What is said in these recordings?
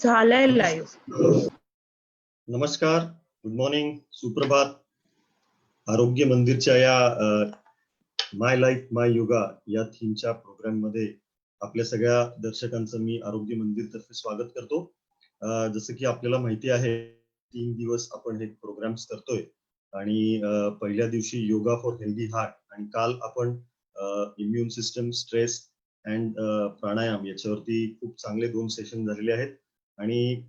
झालंय लाईव्ह. नमस्कार, good morning, सुप्रभात. आरोग्य मंदिरच्या या माय लाईफ माय योगा या थीमच्या प्रोग्राम मध्ये आपल्या सगळ्या दर्शकांचं मी आरोग्य मंदिर तर्फे स्वागत करतो. जसं की आपल्याला माहिती आहे 3 दिवस आपण हे प्रोग्राम्स करतोय आणि पहिल्या दिवशी योगा फॉर हेल्दी हार्ट आणि काल आपण इम्युन सिस्टम, स्ट्रेस अँड प्राणायाम याच्यावरती खूप चांगले 2 सेशन झालेले आहेत. आणि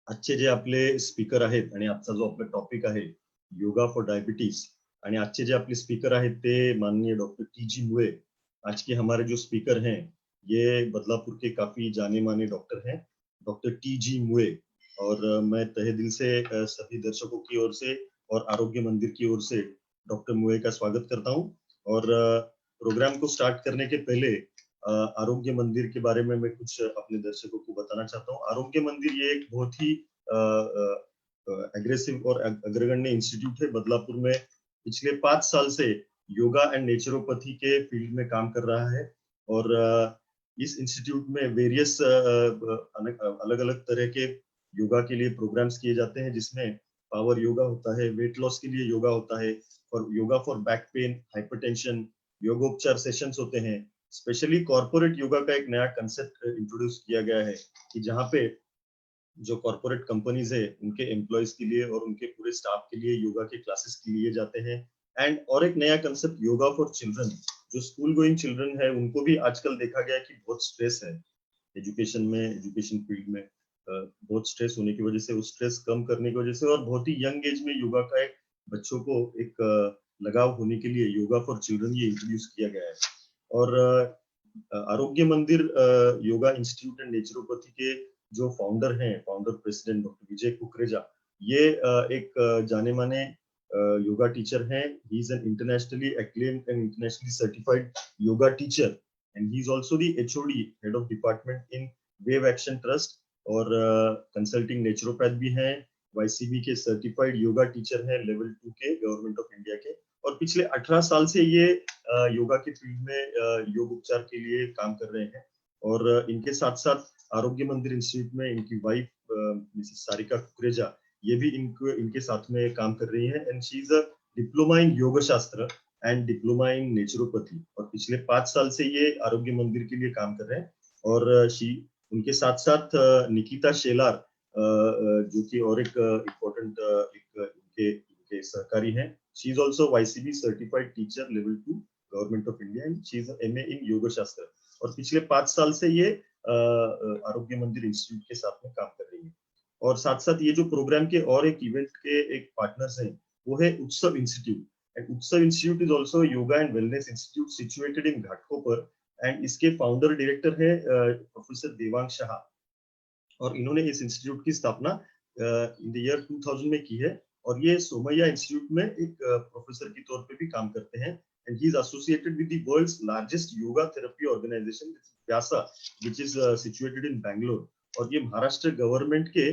आजचे जे आपले स्पीकर आहेत आणि आजचा जो आपला टॉपिक आहे योगा फॉर डायबिटीज, आणि आजचे जे आपले स्पीकर आहेत ते माननीय डॉक्टर टी.जी. मुए. आज के हमारे जो स्पीकर हैं ये बदलापुर के काफी जाने माने डॉक्टर हैं, डॉक्टर टी.जी. मुए. और मैं तहे दिल से सभी दर्शकों की ओर से और आरोग्य मंदिर की ओर से डॉक्टर मुए का स्वागत करता हूँ. और प्रोग्राम को स्टार्ट करने के पहले आरोग्य मंदिर के बारे में मैं कुछ अपने दर्शकों को बताना चाहता हूँ. आरोग्य मंदिर ये एक बहुत ही एग्रेसिव और अग्रगण्य इंस्टीट्यूट है. बदलापुर में पिछले 5 साल से योगा एंड नेचुरोपैथी के फील्ड में काम कर रहा है. और इस इंस्टीट्यूट में वेरियस अलग अलग तरह के योगा के लिए प्रोग्राम्स किए जाते हैं, जिसमें पावर योगा होता है, वेट लॉस के लिए योगा होता है, और yoga for back pain, hypertension, योगोपचार सेशंस होते हैं. स्पेशली कॉर्पोरेट योगा का एक नया कंसेप्ट इंट्रोड्यूस किया गया है कि जहाँ पे जो कॉर्पोरेट कंपनीज है उनके एम्प्लॉयज के लिए और उनके पूरे स्टाफ के लिए योगा के क्लासेस लिए जाते हैं. एंड और एक नया कंसेप्ट योगा फॉर चिल्ड्रन, जो स्कूल गोइंग चिल्ड्रन है उनको भी आजकल देखा गया कि बहुत स्ट्रेस है एजुकेशन में, एजुकेशन फील्ड में बहुत स्ट्रेस होने की वजह से, उस स्ट्रेस कम करने की वजह से और बहुत ही यंग एज में योगा का एक बच्चों को एक लगाव होने के लिए योगा फॉर चिल्ड्रन ये इंट्रोड्यूस किया गया है. और आरोग्य मंदिर योगा इंस्टीट्यूट एंड नेचुरोपैथी के जो फाउंडर हैं, फाउंडर प्रेसिडेंट डॉक्टर विजय कुकरेजा, ये एक जाने माने योगा टीचर हैं. He is an internationally acclaimed and internationally certified yoga teacher, and he is also the HOD, head of department in wave action trust. और कंसल्टिंग नेचुरोपैथ भी हैं, वाईसीबी के सर्टिफाइड योगा टीचर हैं लेवल 2 के गवर्नमेंट ऑफ इंडिया के. और पिछले 18 साल से ये योगा के फील्ड में योग उपचार के लिए काम कर रहे हैं. और इनके साथ साथ आरोग्य मंदिर इंस्टीट्यूट में इनकी वाइफ मिसेस सारिका कुकरेजा, ये भी इनके साथ में काम कर रही है. And she is a diploma in योग शास्त्र एंड डिप्लोमा इन नेचुरोपैथी. और पिछले 5 साल से ये आरोग्य मंदिर के लिए काम कर रहे हैं. और उनके साथ साथ निकिता शेलार, जो कि और एक इम्पोर्टेंट इनके सहकारी हैं. She is also वाईसीबी certified teacher level 2 government of India, and she is MA इन योग शास्त्र. और पिछले 5 साल से ये आरोग्य मंदिर इंस्टीट्यूट के साथ में काम कर रही है. और साथ साथ ये जो प्रोग्राम के और एक इवेंट के एक पार्टनर्स हैं वो है उत्सव इंस्टीट्यूट. एंड उत्सव institute is also yoga and wellness institute situated in Ghatkopar. And इसके फाउंडर डायरेक्टर है प्रोफेसर देवांग शाह. और इन्होंने इस इंस्टीट्यूट की स्थापना इन द ईयर 2000 में की है. और ये सोमैया इंस्टीट्यूट में एक प्रोफेसर के तौर पे भी काम करते हैं. And he is associated with the world's largest yoga therapy organization, Vyasa, which is situated in Bangalore. और ये महाराष्ट्र गवर्नमेंट के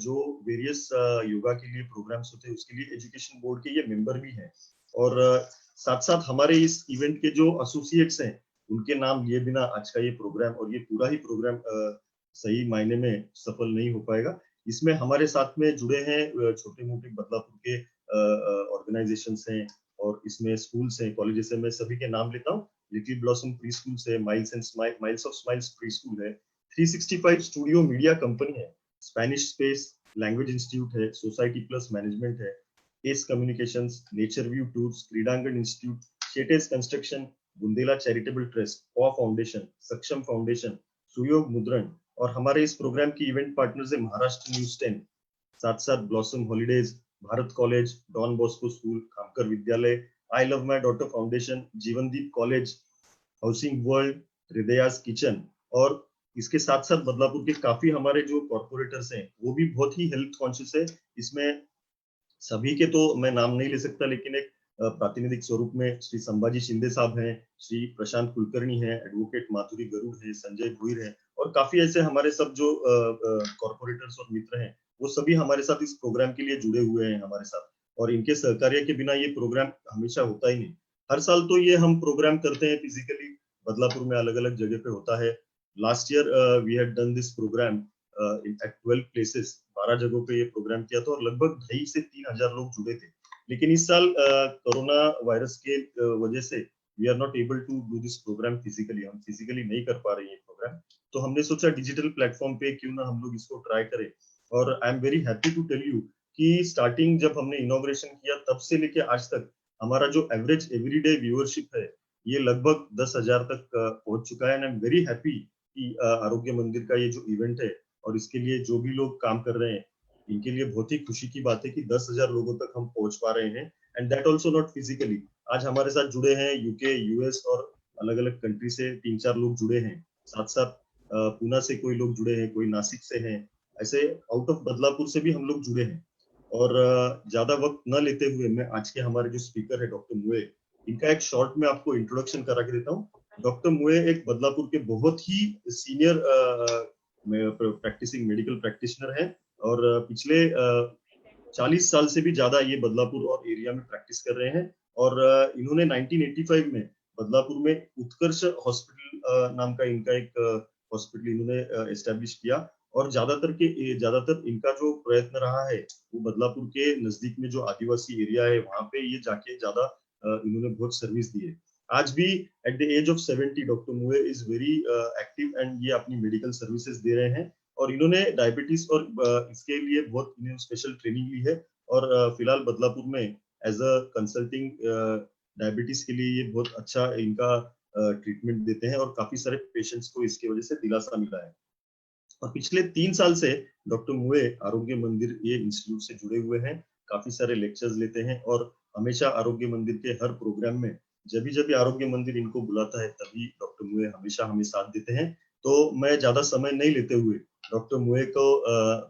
जो वेरियस योगा के लिए प्रोग्राम्स होते हैं उसके लिए एजुकेशन बोर्ड के ये मेंबर भी हैं. और साथ साथ हमारे इस इवेंट के जो एसोसिएट्स हैं उनके नाम लिए बिना आज का ये प्रोग्राम और ये पूरा ही प्रोग्राम सही मायने में सफल नहीं हो पाएगा. इसमें हमारे साथ में जुड़े हैं छोटे मोटे बदलापुर के ऑर्गेनाइजेशंस हैं, और इसमें स्कूल्स हैं, कॉलेजेस हैं. मैं सभी के नाम लेता हूँ. लिटिल ब्लॉसम प्री स्कूल है, miles of smiles pre school है, 365 स्टूडियो मीडिया कंपनी है, स्पेनिश स्पेस लैंग्वेज इंस्टीट्यूट है, सोसाइटी प्लस मैनेजमेंट है, S communications, nature view tours, Kridangan institute, Shetes construction, Bundela charitable trust, paw foundation, Saksham foundation, Suyog Mudran. और हमारे इस programme की event partners है महाराष्ट्र न्यूज 10, साथ साथ blossom holidays, Bharat college, Don Bosco school, Khamkar Vidyalaya, I love my daughter foundation, Jeevandeep college, housing world, Hridayas kitchen. और इसके साथ साथ बदलापुर के काफी हमारे जो कॉर्पोरेटर्स हैं वो भी बहुत ही हेल्थ कॉन्शियस है. इसमें सभी के तो मैं नाम नहीं ले सकता, लेकिन एक प्रातिनिधिक स्वरूप में श्री संभाजी शिंदे साहब हैं, श्री प्रशांत कुलकर्णी हैं, एडवोकेट माधुरी गरुड़ है, संजय भोईर है, और काफी ऐसे हमारे सब जो कॉर्पोरेटर्स और मित्र हैं वो सभी हमारे साथ इस प्रोग्राम के लिए जुड़े हुए हैं हमारे साथ. और इनके सहकार्य के बिना ये प्रोग्राम हमेशा होता ही नहीं. हर साल तो ये हम प्रोग्राम करते हैं फिजिकली, बदलापुर में अलग अलग जगह पे होता है. Last year we had done this programme at 12 places, 12 जगहों पे ये प्रोग्राम किया था और लगभग 2,500 से 3,000 लोग जुड़े थे। लेकिन इस साल कोरोना वायरस के वजह से we are not able to do this programme physically, हम फिजिकली नहीं कर पा रहे हैं ये प्रोग्राम। तो हमने सोचा डिजिटल प्लेटफॉर्म पे क्यों ना हम लोग इसको ट्राई करें। और I am very happy to tell you कि स्टार्टिंग जब हमने इनॉग्रेशन किया तब से लेके आज तक हमारा जो एवरेज एवरीडे व्यूअरशिप है ये लगभग 10,000 तक पहुंच चुका है। And I am very happy कि आरोग्य मंदिर का ये जो इवेंट है और इसके लिए जो भी लोग काम कर रहे हैं इनके लिए बहुत ही खुशी की बात है कि 10,000 लोगों तक हम पहुंच पा रहे हैं। And that also not physically. आज हमारे साथ जुड़े हैं यूके, यूएस और अलग अलग कंट्री से 3-4 लोग जुड़े हैं। साथ साथ पूना से कोई लोग जुड़े हैं, कोई नासिक से हैं, ऐसे आउट ऑफ बदलापुर से भी हम लोग जुड़े हैं। और ज्यादा वक्त न लेते हुए मैं आज के हमारे जो स्पीकर है डॉक्टर मुए, इनका एक शॉर्ट में आपको इंट्रोडक्शन करा के देता हूँ। डॉक्टर मुए एक बदलापुर के बहुत ही सीनियर प्रैक्टिसिंग मेडिकल प्रैक्टिशनर है और पिछले 40 साल से भी ज्यादा ये बदलापुर और एरिया में प्रैक्टिस कर रहे हैं। और इन्होंने 1985 में बदलापुर में उत्कर्ष हॉस्पिटल नाम का इनका एक हॉस्पिटल इन्होंने एस्टेब्लिश किया। और ज्यादातर इनका जो प्रयत्न रहा है वो बदलापुर के नजदीक में जो आदिवासी एरिया है वहां पे ये जाके ज्यादा इन्होंने बहुत सर्विस दी है। आज भी at the age of 70 doctor मुए इज वेरी एक्टिव एंड ये अपनी मेडिकल सर्विसेज दे रहे हैं। और इन्होंने डायबिटीज और इसके लिए बहुत इन्होंने स्पेशल ट्रेनिंग ली है। और फिलहाल बदलापुर में एज अ कंसल्टिंग डायबिटीज के लिए ये बहुत अच्छा इनका ट्रीटमेंट देते हैं और काफी सारे पेशेंट्स को इसकी वजह से दिलासा मिला है। और पिछले 3 साल से डॉक्टर मुए आरोग्य मंदिर ये इंस्टीट्यूट से जुड़े हुए हैं, काफी सारे लेक्चर्स लेते हैं और हमेशा आरोग्य मंदिर के हर प्रोग्राम में जब जब आरोग्य मंदिर इनको बुलाता है तभी डॉक्टर मुए हमेशा हमें साथ देते हैं। तो मैं ज्यादा समय नहीं लेते हुए डॉक्टर मुए को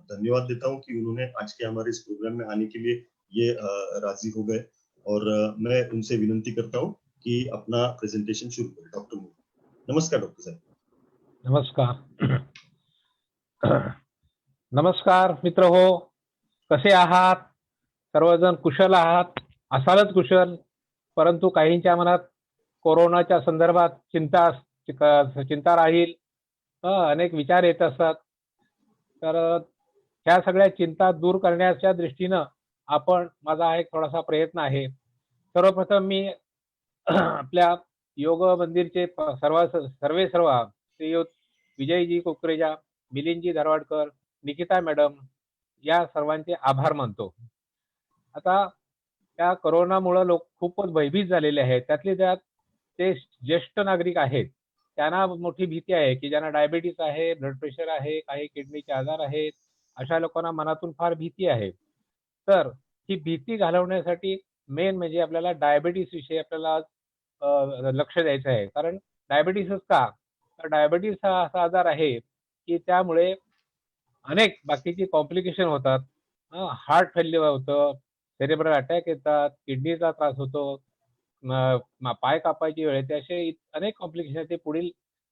धन्यवाद देता हूँ कि उन्होंने आज के हमारे इस प्रोग्राम में आने के लिए ये राजी हो गए। और मैं उनसे विनती करता हूँ कि अपना प्रेजेंटेशन शुरू करें। डॉक्टर मुए, नमस्कार डॉक्टर साहब। नमस्कार. नमस्कार मित्र हो, कसे आहात? सर्वजण कुशल आहात? असालच कुशल, परंतु काहींच्या मनात कोरोनाच्या संदर्भात चिंता राहील, अनेक विचार येत असतात. तर ह्या सगळ्या चिंता दूर करण्याच्या दृष्टीनं माझा एक थोडासा प्रयत्न आहे. सर्वप्रथम मी आपल्या योग मंदिरचे सर्वे श्रीयुत विजयजी कुकरेजा, मिलिंदजी धारवाडकर, निकिता मॅडम या सर्वांचे आभार मानतो. आता त्या कोरोनामुळे लोक खूपच भयभीत झालेले आहेत. त्यातले त्यात ते ज्येष्ठ नागरिक आहेत, त्यांना मोठी भीती आहे की ज्यांना डायबिटीस आहे, ब्लड प्रेशर आहे, काही किडनीचे आजार आहेत, अशा लोकांना मनातून फार भीती आहे. तर ही भीती घालवण्यासाठी मेन म्हणजे आपल्याला डायबिटीस विषयी आपल्याला लक्ष द्यायचं आहे. कारण डायबिटीसच का? तर डायबिटीस हा असा आजार आहे की त्यामुळे अनेक बाकीची कॉम्प्लिकेशन होतात. हार्ट फेल्युअर होतं, सेरेब्रल अटॅक येतात, किडनीचा त्रास होतो, पाय कापायची वेळ येते, असे अनेक कॉम्प्लिकेशन ते पुढील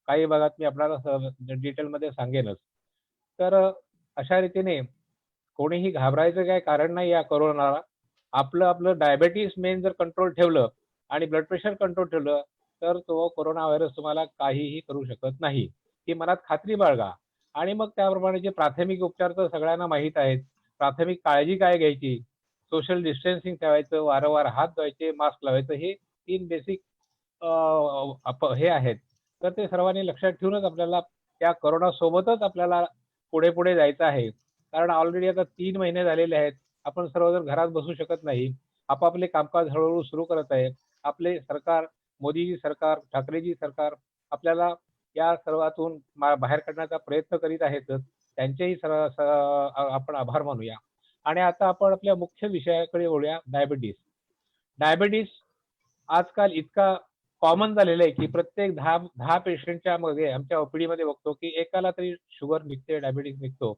काही भागात मी आपल्याला डिटेलमध्ये सांगेनच. तर अशा रीतीने कोणीही घाबरायचं काही कारण नाही या कोरोनाला. आपलं डायबिटीस मेन जर कंट्रोल ठेवलं आणि ब्लड प्रेशर कंट्रोल ठेवलं तर तो कोरोना व्हायरस तुम्हाला काहीही करू शकत नाही, ही मनात खात्री बाळगा. आणि मग त्याप्रमाणे जे प्राथमिक उपचार तर सगळ्यांना माहीत आहेत. प्राथमिक काळजी काय घ्यायची, सोशल डिस्टन्सिंग ठेवायचं, वारंवार हात धुवायचे, मास्क लावायचं, हे 3 बेसिक हे आहेत. तर ते सर्वांनी लक्षात ठेवूनच आपल्याला त्या कोरोना सोबतच आपल्याला पुढे जायचं आहे. कारण ऑलरेडी आता 3 महिने झालेले आहेत. आपण सर्वजण घरात बसू शकत नाही. आपापले कामकाज हळूहळू सुरू करत आहे. आपले सरकार, मोदीजी सरकार, ठाकरेजी सरकार आपल्याला या सर्वातून बाहेर काढण्याचा प्रयत्न करीत आहेत. त्यांचेही आपण आभार मानूया. आणि आता आपण आपल्या मुख्य विषयाकडे वळूया. डायबिटीस आजकाल इतका कॉमन झालेला आहे की प्रत्येक 10 पेशंटच्या मध्ये आमच्या ओपीडी मध्ये बघतो की एकाला तरी शुगर निघते, डायबिटीस निघतो.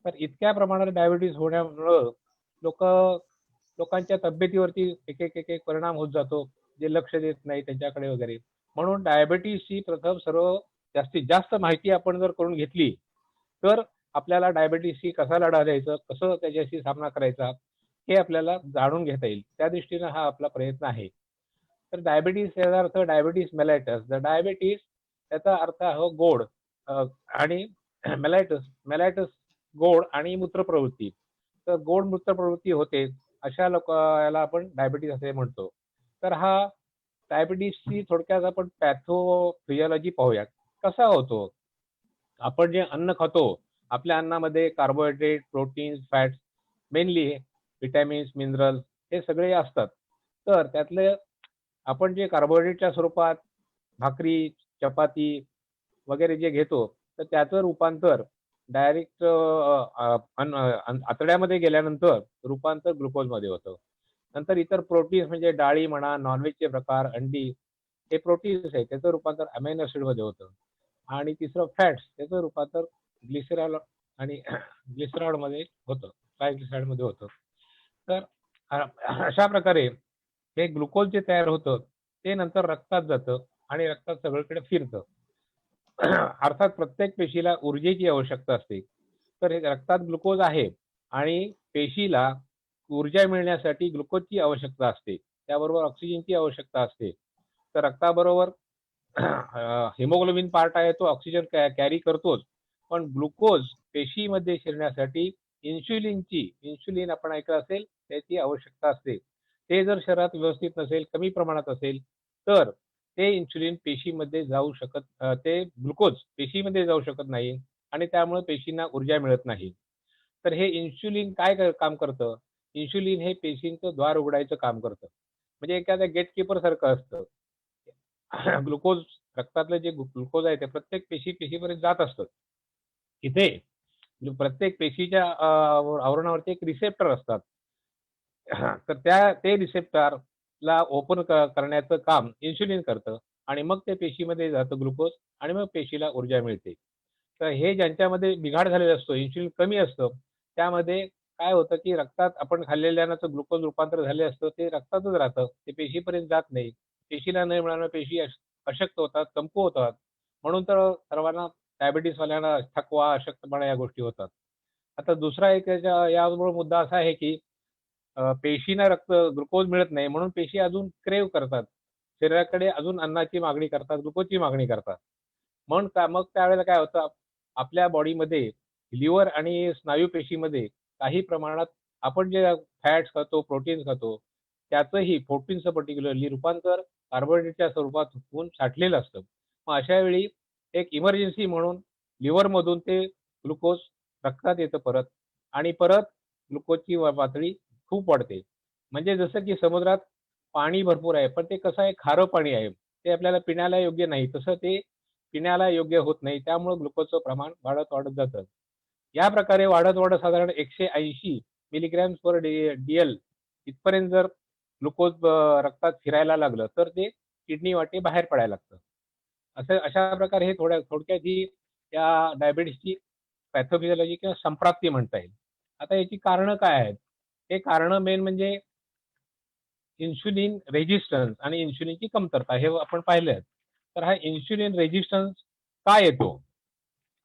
तर इतक्या प्रमाणात डायबिटीस होण्यामुळं लोकांच्या तब्येतीवरती एक परिणाम होत जातो, जे लक्ष देत नाही त्यांच्याकडे वगैरे. म्हणून डायबिटीसची प्रथम जास्तीत जास्त माहिती आपण जर करून घेतली तर आपल्याला डायबिटीसशी कसा लढा द्यायचा, कसं त्याच्याशी सामना करायचा हे आपल्याला जाणून घेता येईल. त्या दृष्टीनं हा आपला प्रयत्न आहे. तर डायबिटीस याचा अर्थ डायबिटीस मेलायटस. डायबिटीस याचा अर्थ आहे गोड, आणि मेलायटस गोड आणि मूत्रप्रवृत्ती. तर गोड मूत्रप्रवृत्ती होते अशा याला आपण डायबिटीस असे म्हणतो. तर हा डायबिटीसची थोडक्यात आपण पॅथोफिजिओलॉजी पाहूयात. कसा होतो? आपण जे अन्न खातो, आपल्या अन्नामध्ये carbohydrate, proteins, fats, mainly vitamins, minerals हे सगळे असतात. तर त्यातले आपण जे कार्बोहायड्रेटच्या स्वरूपात भाकरी, चपाती वगैरे जे घेतो, तर त्याचं रूपांतर डायरेक्ट आतड्यामध्ये गेल्यानंतर रूपांतर ग्लुकोजमध्ये होतं. नंतर इतर प्रोटीन्स म्हणजे डाळी म्हणा, नॉनव्हेजचे प्रकार, अंडी हे प्रोटीन्स आहे, त्याचं रूपांतर अमायनो ऍसिडमध्ये होतं. आणि तिसरं फॅट्स, त्याचं रूपांतर ग्लिसरॉल आणि ग्लिसरॉलमध्ये होतं, ट्रायग्लिसराईडमध्ये होतं. तर अशा प्रकारे हे ग्लुकोज जे तयार होतं ते नंतर रक्तात जातं आणि रक्तात सगळीकडे फिरतं. अर्थात प्रत्येक पेशीला ऊर्जेची आवश्यकता असते. तर हे रक्तात ग्लुकोज आहे आणि पेशीला ऊर्जा मिळण्यासाठी ग्लुकोजची आवश्यकता असते, त्याबरोबर ऑक्सिजनची आवश्यकता असते. तर रक्ताबरोबर हिमोग्लोबिन पार्ट आहे तो ऑक्सिजन कॅरी करतोच, पण ग्लुकोज पेशीमध्ये शिरण्यासाठी इन्शुलिन आपण ऐकलं असेल त्याची आवश्यकता असते. ते जर शरीरात व्यवस्थित नसेल, कमी प्रमाणात असेल, तर ते इन्शुलिन पेशीमध्ये जाऊ शकत ते ग्लुकोज पेशीमध्ये जाऊ शकत नाही आणि त्यामुळे पेशींना ऊर्जा मिळत नाही. तर हे इन्शुलिन काय काम करतं? इन्शुलिन हे पेशींचं द्वार उघडायचं काम करतं. म्हणजे एखाद्या गेटकीपर सारखं असतं. ग्लुकोज रक्तातलं जे ग्लुकोज आहे ते प्रत्येक पेशीपर्यंत जात असतं. इथे प्रत्येक पेशीच्या आवरणावरती एक रिसेप्टर असतात. तर ते रिसेप्टरला ओपन करण्याचं काम इन्शुलिन करतं आणि मग ते पेशीमध्ये जातं ग्लुकोज आणि मग पेशीला ऊर्जा मिळते. तर हे ज्यांच्यामध्ये बिघाड झालेला असतो, इन्शुलिन कमी असतं, त्यामध्ये काय होतं की रक्तात आपण खाल्लेल्या अन्नाचं ग्लुकोज रूपांतर झाले असतं ते रक्तातच राहतं, ते पेशीपर्यंत जात नाही. पेशीला न मिळाल्यामुळे पेशी अशक्त होतात, कमकुवत होतात. म्हणून तर सर्वांना डायबिटीसवाल्यांना थकवा, अशक्तपणा या गोष्टी होतात. आता दुसरा एक याबरोबर मुद्दा असा आहे की पेशींना ग्लुकोज मिळत नाही म्हणून पेशी अजून क्रेव्ह करतात, शरीराकडे अजून अन्नाची मागणी करतात, ग्लुकोजची मागणी करतात. म्हणून मग त्यावेळेला काय होतं, आपल्या बॉडीमध्ये लिव्हर आणि स्नायू पेशीमध्ये काही प्रमाणात आपण जे फॅट्स खातो, प्रोटीन्स खातो, त्याचंही प्रोटीनचं पर्टिक्युलरली रूपांतर कार्बोहायड्रेटच्या स्वरूपात होऊन साठलेलं असतं. मग अशा वेळी एक इमर्जन्सी म्हणून लिव्हरमधून ते ग्लुकोज रक्तात येतं परत आणि परत ग्लुकोजची पातळी खूप वाढते. म्हणजे जसं की समुद्रात पाणी भरपूर आहे, पण ते कसं आहे, खारं पाणी आहे. ते आपल्याला पिण्याला योग्य नाही. तसं ते पिण्याला योग्य होत नाही. त्यामुळे ग्लुकोजचं प्रमाण वाढत जातं. या प्रकारे वाढत साधारण 180 मिलीग्रॅम्स पर DL इथपर्यंत जर ग्लुकोज रक्तात फिरायला लागलं, तर ते किडनी वाटे बाहेर पडायला लागतं. अशा प्रकारे हे थोडक्यात ही या डायबिटीसची पॅथोफिजिओलॉजी किंवा संप्राप्ती म्हणता येईल. आता याची कारणं काय आहेत? हे कारणं मेन म्हणजे इन्शुलिन रेजिस्टन्स आणि इन्शुलिनची कमतरता हे आपण पाहिलं. तर हा इन्शुलिन रेजिस्टन्स का येतो?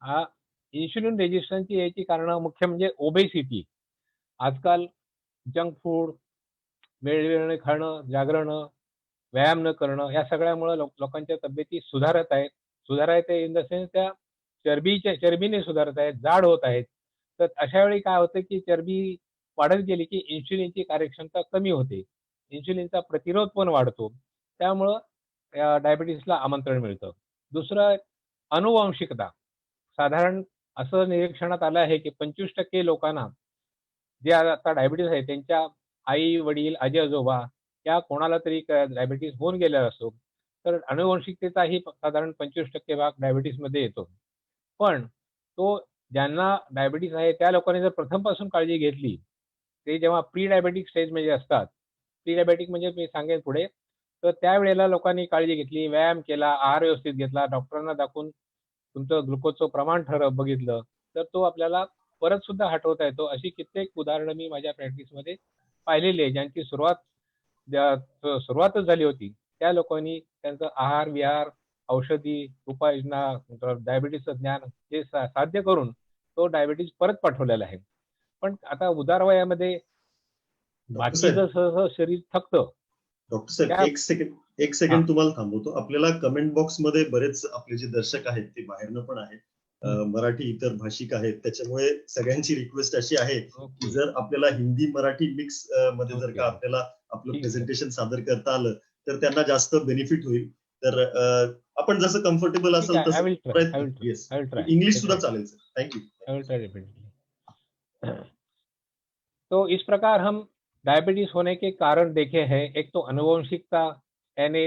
हा इन्शुलिन रेजिस्टन्सची याची कारणं मुख्य म्हणजे ओबेसिटी. आजकाल जंक फूड, वेळोवेळी खाणं, जागरणं, व्यायाम न करणं या सगळ्यामुळे लोकांच्या तब्येती सुधारत आहेत. सुधारत आहे इन द सेन्स त्या चरबीने सुधारत आहेत, जाड होत आहेत. तर अशा वेळी काय होतं की चरबी वाढत गेली की इन्शुलिनची कार्यक्षमता कमी होते. इन्शुलिनचा प्रतिरोध पण वाढतो. त्यामुळं डायबिटीसला आमंत्रण मिळतं. दुसरं अनुवांशिकता. साधारण असं निरीक्षणात आलं आहे की 25% लोकांना जे आता डायबिटीस आहे त्यांच्या आई, वडील, आजी-आजोबा या कोणाला तरी डायबिटीस होऊन गेलेला असतो. तर अनुवंशिकतेचाही साधारण 25% भाग डायबिटीसमध्ये येतो. पण तो ज्यांना डायबिटीस आहे त्या लोकांनी जर प्रथमपासून काळजी घेतली, ते जेव्हा प्री डायबेटिक स्टेजमध्ये असतात, प्री डायबेटिक म्हणजे मी सांगेन पुढे, तर त्यावेळेला लोकांनी काळजी घेतली, व्यायाम केला, आहार व्यवस्थित घेतला, डॉक्टरांना दाखवून तुमचं ग्लुकोजचं प्रमाण बघितलं, तर तो आपल्याला परत सुद्धा हटवता येतो. अशी कित्येक उदाहरणं मी माझ्या प्रॅक्टिसमध्ये पाहिलेली आहे. ज्यांची सुरुवातच झाली होती, त्या लोकांनी त्यांचा आहार, विहार, औषधी, उपाययोजना, डायबिटीसचं ज्ञान हे साध्य करून तो डायबिटीस परत पाठवलेला आहे. पण आता उदार वयामध्ये डॉक्टर बाकीचं साहेब सहसा शरीर थकतं. डॉक्टर साहेब त्या एक हां, सेकंड तुम्हाला थांबवतो. आपल्याला कमेंट बॉक्स मध्ये बरेच आपले जे दर्शक आहेत ते बाहेरनं पण आहेत मराठी इतर भाषिक आहेत, त्याच्यामुळे सगळ्यांची रिक्वेस्ट अशी आहे की ओके जर आपल्याला हिंदी मराठी मिक्स मध्ये जर ओके का आपल्याला आपलं ठीक आहे प्रेझेंटेशन सादर करता आलं तर त्यांना जास्त बेनिफिट होईल. तर आपण जसं कम्फर्टेबल ठीक असेल है, आई तसं विल ट्राई, आई प्रयत्न. Will try, yes, I will try, English सुद्धा डेफिनेटली, चालेल sir. Thank you. I will try definitely. तो इस प्रकार हम डायबिटीज होने के कारण देखे हैं. एक तो अनुवंशिकता यानी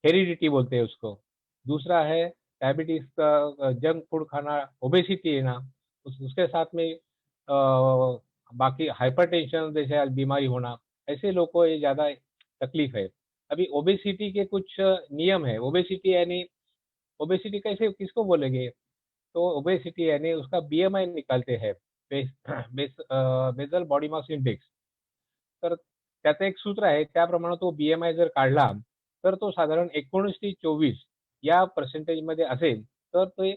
हेरिडिटी बोलते हैं उसको. दूसरा है डायबिटीज का जंक फूड खाना, ओबेसिटी है ना, उसके साथ में बाकी हाइपरटेंशन जैसे बीमारी होना, ऐसे लोग को ये ज़्यादा तकलीफ है. अभी ओबेसिटी के कुछ नियम है. ओबेसिटी यानी ओबेसिटी कैसे किसको बोलेंगे? तो ओबेसिटी यानी उसका बीएमआई निकालते हैं. Basal body mass index. तर त्याचं एक सूत्र आहे. त्याप्रमाणे तो बीएमआय जर काढला तर तो साधारण 19 ते 24 या पर्सेंटेजमध्ये असेल तर ते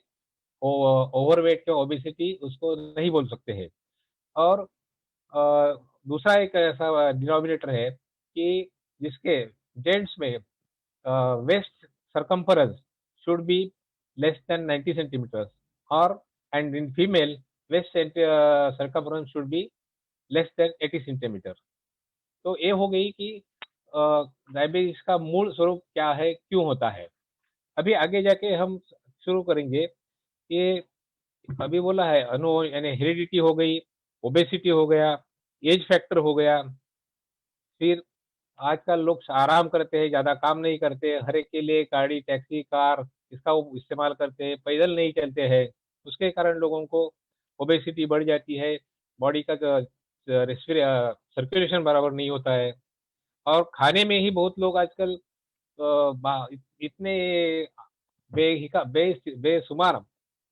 ओवरवेट किंवा ओबेसिटी उसको नहीं बोल सकते हैं. और दूसरा एक ऐसा डिनोमिनेटर है कि जिसके जेंट्स में waste circumference should be less than 90 centimeters, or and in female waist circumference should be less than 80 centimeter. तो ये हो गई कि डायबिटीज का मूल स्वरूप क्या है, क्यों होता है. अभी आगे जाके हम शुरू करेंगे कि अभी बोला है यानी हेरिडिटी हो गई, ओबेसिटी हो गया, एज फैक्टर हो गया. फिर आजकल लोग आराम करते हैं, ज़्यादा काम नहीं करते, हर एक के लिए गाड़ी, टैक्सी, कार इसका वो इस्तेमाल करते हैं, पैदल नहीं चलते हैं. उसके कारण लोगों को ओबेसिटी बढ़ जाती है, बॉडी का सर्कुलेशन बराबर नहीं होता है. और खाने में ही बहुत लोग आजकल इतने बेशुमार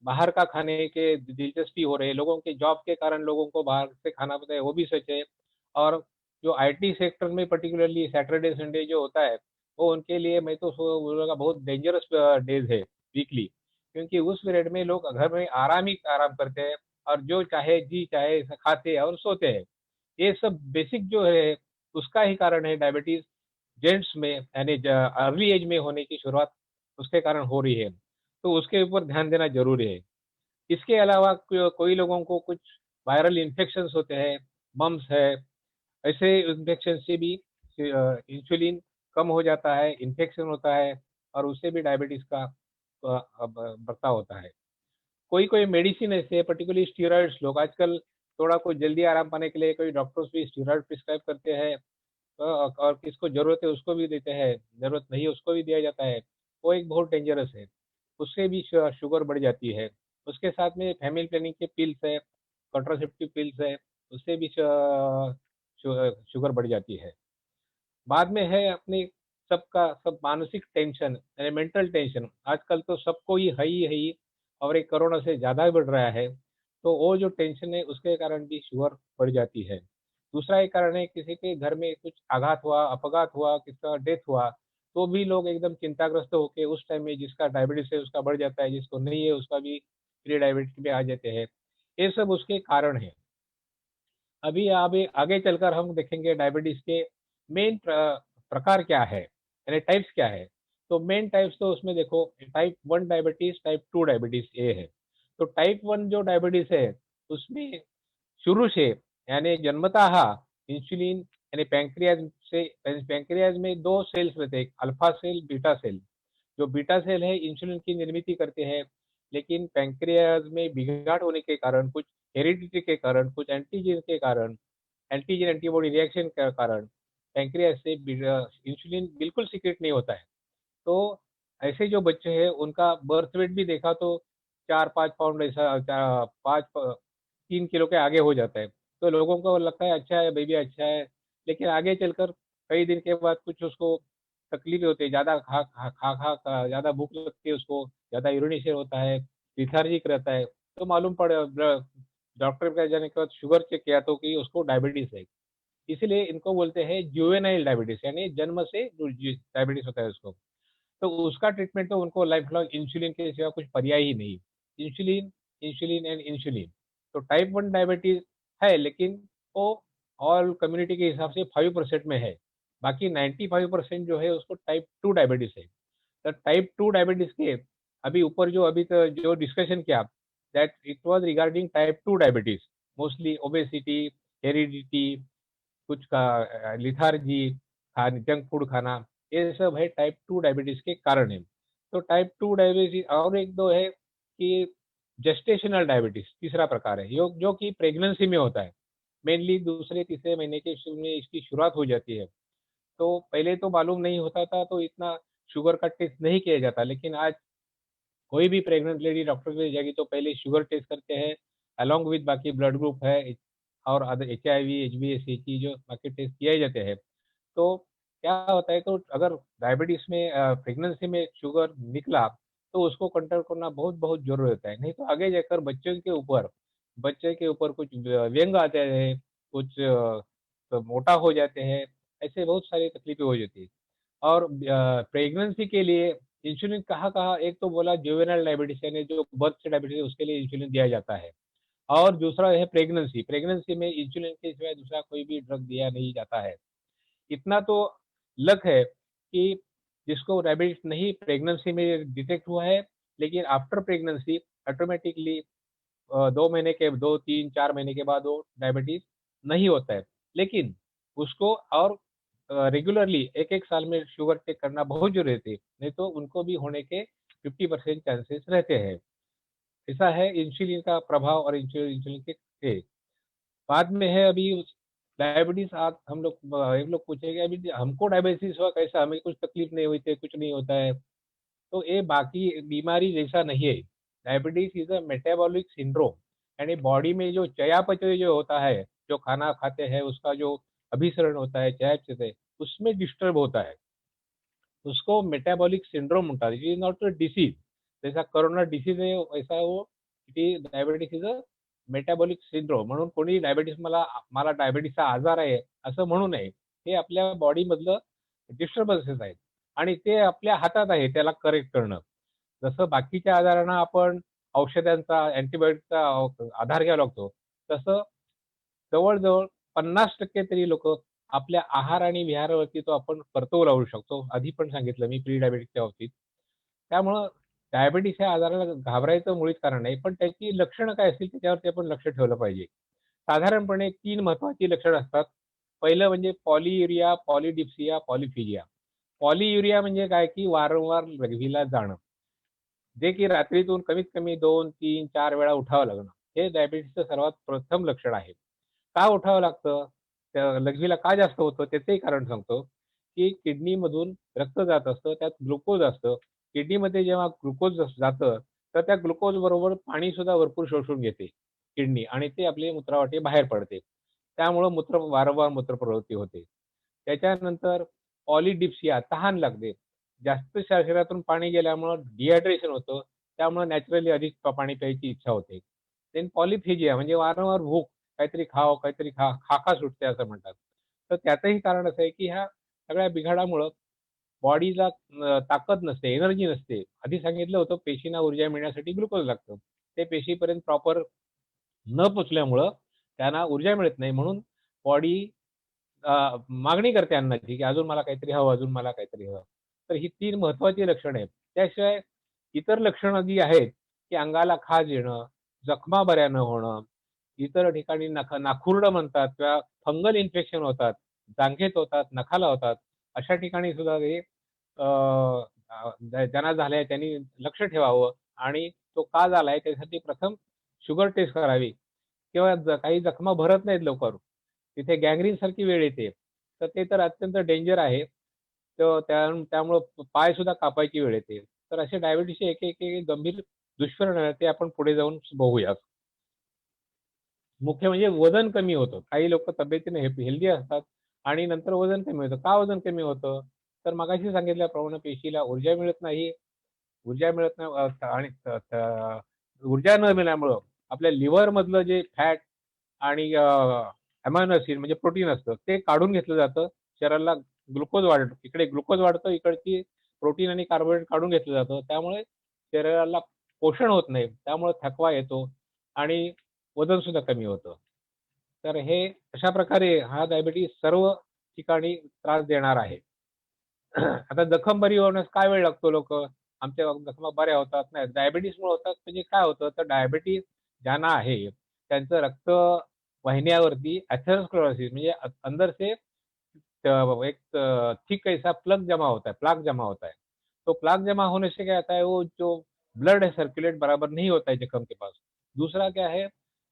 बाहर का खाने के दिलचस्पी हो रहे हैं. लोगों के जॉब के कारण लोगों को बाहर से खाना पड़ता है, वो भी सच है. और जो आईटी सेक्टर में पर्टिकुलरली सैटरडे संडे जो होता है वो उनके लिए मैं तो बोलूँगा बहुत डेंजरस डेज है वीकली. क्योंकि उस पीरियड में लोग घर में आराम करते हैं और जो चाहे जी चाहे खाते हैं और सोते हैं. ये सब बेसिक जो है उसका ही कारण है डायबिटीज जेंट्स में यानी अर्ली एज में होने की शुरुआत उसके कारण हो रही है. तो उसके ऊपर ध्यान देना जरूरी है. इसके अलावा कोई लोगों को कुछ वायरल इन्फेक्शंस होते हैं, मम्स है, ऐसे इन्फेक्शन से भी इंसुलिन कम हो जाता है, इन्फेक्शन होता है और उससे भी डायबिटीज का बर्ताव होता है. कोई कोई मेडिसिन ऐसे पर्टिकुलरली स्टीरॉइड्स लोग आजकल थोड़ा कोई जल्दी आराम पाने के लिए कोई डॉक्टर्स भी स्टीरॉइड प्रिस्क्राइब करते हैं. और किसको जरूरत है उसको भी देते हैं, जरूरत नहीं है उसको भी दिया जाता है. वो एक बहुत डेंजरस है, उससे भी शुगर बढ़ जाती है. उसके साथ में फैमिली प्लानिंग के पिल्स है, कॉन्ट्रासेप्टिव पिल्स है, उससे भी शुगर बढ़ जाती है. बाद में है अपने सबका सब मानसिक टेंशन यानी मेंटल टेंशन. आजकल तो सबको ही है ही और एक कोरोना से ज़्यादा बढ़ रहा है. तो वो जो टेंशन है उसके कारण भी शुगर बढ़ जाती है. दूसरा एक कारण है किसी के घर में कुछ आघात हुआ, अपघात हुआ, किसका डेथ हुआ तो भी लोग एकदम चिंताग्रस्त होकर उस टाइम में जिसका डायबिटीज है उसका बढ़ जाता है, जिसको नहीं है उसका भी प्री डायबिटीज में आ जाते हैं. ये सब उसके कारण है. अभी आगे चलकर हम देखेंगे डायबिटीज के मेन प्रकार क्या है यानी टाइप्स क्या है. तो मेन टाइप्स तो उसमें देखो टाइप 1 डायबिटीज, टाइप 2 डायबिटीज ये है. तो टाइप 1 जो डायबिटीज है उसमें शुरू से यानी जन्मतः इंसुलिन यानी पैंक्रियाज में दो सेल्स रहते हैं, अल्फा सेल, बीटा सेल. जो बीटा सेल है इंसुलिन की निर्मित करते हैं, लेकिन पैंक्रियाज में बिगाड़ होने के कारण, कुछ हेरिडिटी के कारण, कुछ एंटीजन के कारण, एंटीजन एंटीबॉडी रिएक्शन के कारण पैंक्रियाज से इंसुलिन बिल्कुल सीक्रेट नहीं होता है. तो ऐसे जो बच्चे हैं उनका बर्थ वेट भी देखा तो 4-5 पाउंड ऐसा 3 किलो के आगे हो जाता है. तो लोगों को लगता है अच्छा है, बेबी अच्छा है, लेकिन आगे चलकर कई दिन के बाद कुछ उसको तकलीफ होती है. ज़्यादा खा ज़्यादा भूख लगती है उसको, ज़्यादा यूरिनेशन होता है, लिथार्जिक रहता है. तो मालूम पड़े डॉक्टर के पास जाने के बाद शुगर चेक किया तो कि उसको डायबिटीज है. इसीलिए इनको बोलते हैं जुवेनाइल डायबिटीज यानी जन्म से जो डायबिटीज होता है उसको. तो उसका ट्रीटमेंट तो उनको लाइफ लॉन्ग इंसुलिन के सिवा कुछ पर्याय ही नहीं. Insulin, insulin and insulin. तो टाइप 1 डायबिटीज है लेकिन वो ऑल कम्युनिटी के हिसाब से 5% में है. बाकी 95% जो है उसको टाइप 2 डायबिटीज है. तो टाइप 2 डायबिटीज के अभी ऊपर जो अभी तो जो डिस्कशन किया that it was regarding type 2 diabetes, mostly obesity, heredity, कुछ का लिथार्जी, जंक फूड खाना, ये सब है टाइप 2 डायबिटीज के कारण है। तो टाइप 2 डायबिटीज और एक दो है कि जेस्टेशनल डायबिटीज तीसरा प्रकार है, जो कि प्रेगनेंसी में होता है, मेनली दूसरे तीसरे महीने के में इसकी शुरुआत हो जाती है। तो पहले तो मालूम नहीं होता था, तो इतना शुगर का टेस्ट नहीं किया जाता, लेकिन आज कोई भी प्रेग्नेंट लेडी डॉक्टर के जाएगी तो पहले शुगर टेस्ट करते हैं, अलॉन्ग विद बाकी ब्लड ग्रुप है और अदर HIV, HbA1c जो बाकी टेस्ट किए जाते हैं। तो क्या होता है, तो अगर डायबिटीज में प्रेगनेंसी में शुगर निकला तो उसको कंट्रोल करना बहुत बहुत जरूरी होता है, नहीं तो आगे जाकर बच्चे के ऊपर कुछ व्यंग आते हैं, कुछ तो मोटा हो जाते हैं, ऐसे बहुत सारी तकलीफें हो जाती है। और प्रेगनेंसी के लिए इंसुलिन कहाँ कहाँ, एक तो बोला जुवेनाइल डायबिटीज यानी जो बर्थ से डायबिटीज है उसके लिए इंसुलिन दिया जाता है, और दूसरा है प्रेगनेंसी में इंसुलिन के सिवाय दूसरा कोई भी ड्रग दिया नहीं जाता है। इतना तो लक है कि जिसको डायबिटीज नहीं प्रेगनेंसी में डिटेक्ट हुआ है, लेकिन आफ्टर प्रेगनेंसी ऑटोमेटिकली 2 महीने के 2, 3, 4 महीने के बाद वो डायबिटीज नहीं होता है, लेकिन उसको और रेगुलरली एक एक साल में शुगर चेक करना बहुत जरूरी है, नहीं तो उनको भी होने के 50% चांसेस रहते हैं। ऐसा है इंसुलिन का प्रभाव और इंसुलिन के बाद में है अभी डायबिटीज। आज हम लोग एक लोग पूछेंगे अभी हमको डायबिटीज हुआ कैसा, हमें कुछ तकलीफ नहीं हुई थी, कुछ नहीं होता है, तो ये बाकी बीमारी जैसा नहीं है। Diabetes is a metabolic syndrome, यानी बॉडी में जो चयापचय जो होता है, जो खाना खाते हैं उसका जो अभिसरण होता है चयापचय, उसमें डिस्टर्ब होता है, उसको मेटाबॉलिक सिंड्रोम म्हणतात। It is not a disease, जैसा कोरोना डिसीज आहे वैसा वो it is diabetes is a metabolic syndrome. म्हणून कोणी डायबिटीज मला डायबिटीजचा आजार आहे असं म्हणू नये, हे आपल्या बॉडीमधलं डिस्टर्बन्सेस आहेत आणि ते आपल्या हातात आहे त्याला करेक्ट करणं। जसं बाकीच्या आजारांना आपण औषधांचा अँटीबायोटिकचा आधार घ्यावा लागतो, तसं जवळ-जवळ 50% तरी लोकं आपल्या आहार आणि विहारावरती तो आपण परतावा लावू शकतो। आधी पण सांगितलं मी प्री डायबिटिकच्या बाबतीत। त्यामुळं डायबिटीज या आजाराला घाबरायचं मुळीच कारण नाही, पण त्याची लक्षणं काय असतील त्याच्यावरती आपण लक्ष ठेवलं पाहिजे। साधारणपणे 3 महत्त्वाची लक्षणं असतात. पहिलं म्हणजे पॉलीयुरिया, पॉलिडिप्सिया, पॉलिफिजिया। पॉलीयुरिया म्हणजे काय, की वारंवार लघवीला जाणं, जे की रात्रीतून कमीत कमी 2, 3, 4 वेळा उठावं लागणं, हे डायबिटीजचं सर्वात प्रथम लक्षण आहे। का उठावं लागतं? त्या लघवीला का जास्त होतं त्याचंही कारण सांगतो, की किडनीमधून रक्त जात असतं, त्यात ग्लुकोज असतं। किडनीमध्ये जेव्हा ग्लुकोज जातं, तर त्या ग्लुकोज बरोबर पाणी सुद्धा भरपूर शोषून घेते किडनी आणि ते आपले मूत्रावाटे बाहेर पडते। त्यामुळं वारंवार मूत्रप्रवृत्ती होते। त्याच्यानंतर पॉलिडिप्सिया, तहान लागते। जास्त शरीरातून पाणी गेल्यामुळं डिहायड्रेशन होतं, त्यामुळे नॅचरली अधिक पाणी प्यायची इच्छा होते। देन पॉलिफेजिया म्हणजे वारंवार भूक, काहीतरी खावं, काहीतरी खा सुटते असं म्हणतात। तर त्याचंही कारण असं आहे, की ह्या सगळ्या बिघाडामुळं बॉडीला ताकद नसते, एनर्जी नसते। आधी सांगितलं होतं पेशींना ऊर्जा मिळण्यासाठी ग्लुकोज लागतं। ते पेशीपर्यंत प्रॉपर न पोचल्यामुळं त्यांना ऊर्जा मिळत नाही, म्हणून बॉडी मागणी करते अन्नाची, की अजून मला काहीतरी हवं, अजून मला काहीतरी हवं। तर ही 3 महत्त्वाची लक्षणं आहेत। त्याशिवाय इतर लक्षणं जी आहेत, की अंगाला खाज येणं, जखमा बऱ्या न होणं, इतर ठिकाणी नाखुरडं म्हणतात किंवा फंगल इन्फेक्शन होतात, जांघेत होतात, नखाला होतात, अशा ठिकाणी सुद्धा हे ज्यांना झालंय त्यांनी लक्ष ठेवावं आणि तो का झालाय त्यासाठी प्रथम शुगर टेस्ट करावी किंवा काही जखमा भरत नाहीत लवकर, तिथे गँग्रीन सारखी वेळ येते, तर ते तर अत्यंत डेंजर आहे। तर त्यामुळं पाय सुद्धा कापायची वेळ येते। तर असे डायबिटीसचे एक गंभीर दुष्परिणाम आहेत, ते आपण पुढे जाऊन बघूयात। मुख्य म्हणजे वजन कमी होतं। काही लोकं तब्येतीने हेल्दी असतात आणि नंतर वजन कमी होतं। का वजन कमी होतं? तर मगाशी सांगितल्याप्रमाणे पेशीला ऊर्जा मिळत नाही। ऊर्जा मिळत नाही आणि ऊर्जा न मिळाल्यामुळं आपल्या लिव्हरमधलं जे फॅट आणि अमायनो ॲसिड म्हणजे प्रोटीन असतं, ते काढून घेतलं जातं। शरीराला ग्लुकोज वाढतं, इकडे ग्लुकोज वाढतं, इकडची प्रोटीन आणि कार्बोहायड्रेट काढून घेतलं जातं। त्यामुळे शरीराला पोषण होत नाही, त्यामुळे थकवा येतो आणि वजन सुद्धा कमी होतं। तर हे अशा प्रकारे हा डायबिटीज सर्व ठिकाणी त्रास देणार आहे। आता जखम बरी होण्यास काय वेळ लागतो लोकं? आमच्या जखमा बऱ्या होतात. नाही, डायबिटीसमुळे होतात. म्हणजे काय होतं, तर डायबिटीस ज्यांना आहे त्यांचं रक्त वाहिन्यावरती एथेरोस्क्लेरोसिस म्हणजे अंदर से एक थिक ऐसा प्लग जमा होता है, प्लाक जमा होता है। तो प्लाक जमा होने से क्या होता है, वो जो ब्लड है सर्कुलेट बराबर नहीं होता है जख्म के पास। दूसरा क्या है,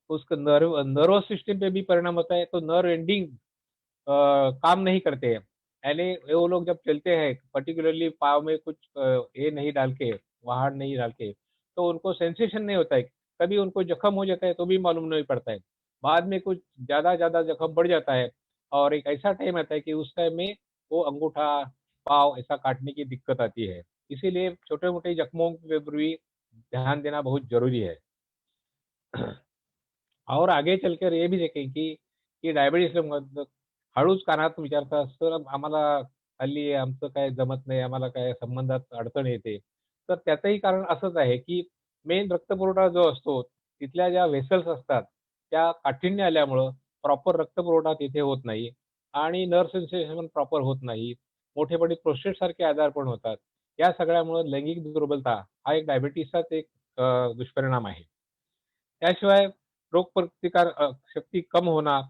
उसका नर्वस सिस्टम पे भी परिणाम होता है, तो नर्व एंडिंग काम नहीं करते हैं। यानी वो लोग जब चलते हैं पर्टिकुलरली पाँव में कुछ ये नहीं डाल के, वहाड़ नहीं डाल के, तो उनको सेंसेशन नहीं होता है। कभी उनको जख्म हो जाता है तो भी मालूम नहीं पड़ता है। बाद में कुछ ज़्यादा जख्म बढ़ जाता है और एक ऐसा टाइम आता है कि उस टाइम में वो अंगूठा, पाँव ऐसा काटने की दिक्कत आती है। इसीलिए छोटे-मोटे जख्मों के ऊपर भी ध्यान देना बहुत ज़रूरी है। और आगे चलकर ये भी देखें की डायबिटीज हळूच कानात विचारतात, "सर आम्हाला हल्ली आमचं काय जमत नाही, आम्हाला काय संबंधात अडचण येते." तर त्याचंही कारण असंच आहे, की मेन रक्तपुरवठा जो असतो, तिथल्या ज्या व्हेसल्स असतात, त्या काठिण्य आल्यामुळं प्रॉपर रक्तपुरवठा तिथे होत नाही आणि नर्व्ह सेन्सेशन प्रॉपर होत नाही. मोठे-मोठे प्रोस्टेटसारखे आजार पण होतात. या सगळ्यामुळं लैंगिक दुर्बलता हा एक डायबिटीसचाच एक दुष्परिणाम आहे. त्याशिवाय रोगप्रतिकार शक्ति कम होना,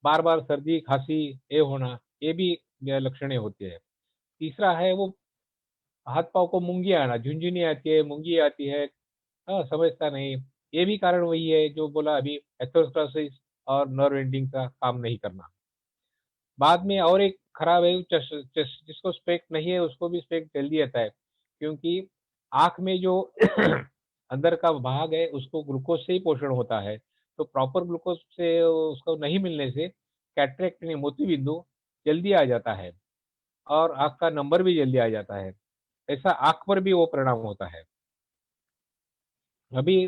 बार-बार सर्दी, खांसी ये होना, ये भी लक्षणें होती है। तीसरा है वो हाथ-पाँव को मूंगी आना, झुनझुनी आती है, मूंगी आती है, समझता नहीं। ये भी कारण वही है जो बोला अभी एथेरोस्क्लेरोसिस और नर्व एंडिंग का काम नहीं करना। बाद में और एक खराब है जिसको स्पेक्ट नहीं है उसको भी स्पेक्ट जल्दी आता है क्योंकि आँख में जो अंदर का भाग है उसको ग्लूकोज से ही पोषण होता है। तो प्रॉपर ग्लूकोज से उसको नहीं मिलने से कैटरेक्ट यानी मोतीबिंदु जल्दी आ जाता है और आँख का नंबर भी जल्दी आ जाता है। ऐसा आँख पर भी वो परिणाम होता है। अभी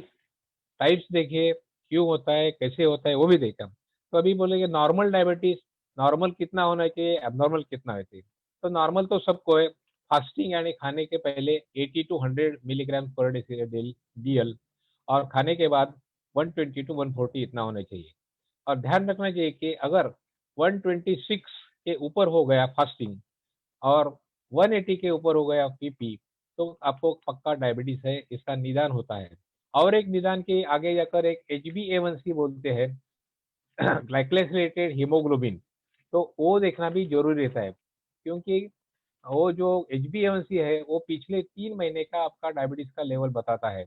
टाइप्स देखिए, क्यों होता है, कैसे होता है, वो भी देखा। तो अभी बोलेंगे नॉर्मल डायबिटीज़, नॉर्मल कितना होना चाहिए, एब्नॉर्मल कितना होना चाहिए। तो नॉर्मल तो सबको है, फास्टिंग यानी खाने के पहले 80 टू 100 मिलीग्राम पर DL और खाने के बाद 120 टू 140 इतना होना चाहिए। और ध्यान रखना चाहिए कि अगर 126 के ऊपर हो गया फास्टिंग और 180 के ऊपर हो गया बीपी, तो आपको पक्का डायबिटीज़ है, इसका निदान होता है। और एक निदान के आगे जाकर एक HbA1c बोलते हैं ग्लाइकोसिलेटेड हीमोग्लोबिन, तो वो देखना भी ज़रूरी रहता है क्योंकि वो जो HbA1c है, वो पिछले 3 महीने का आपका डायबिटीज़ का लेवल बताता है।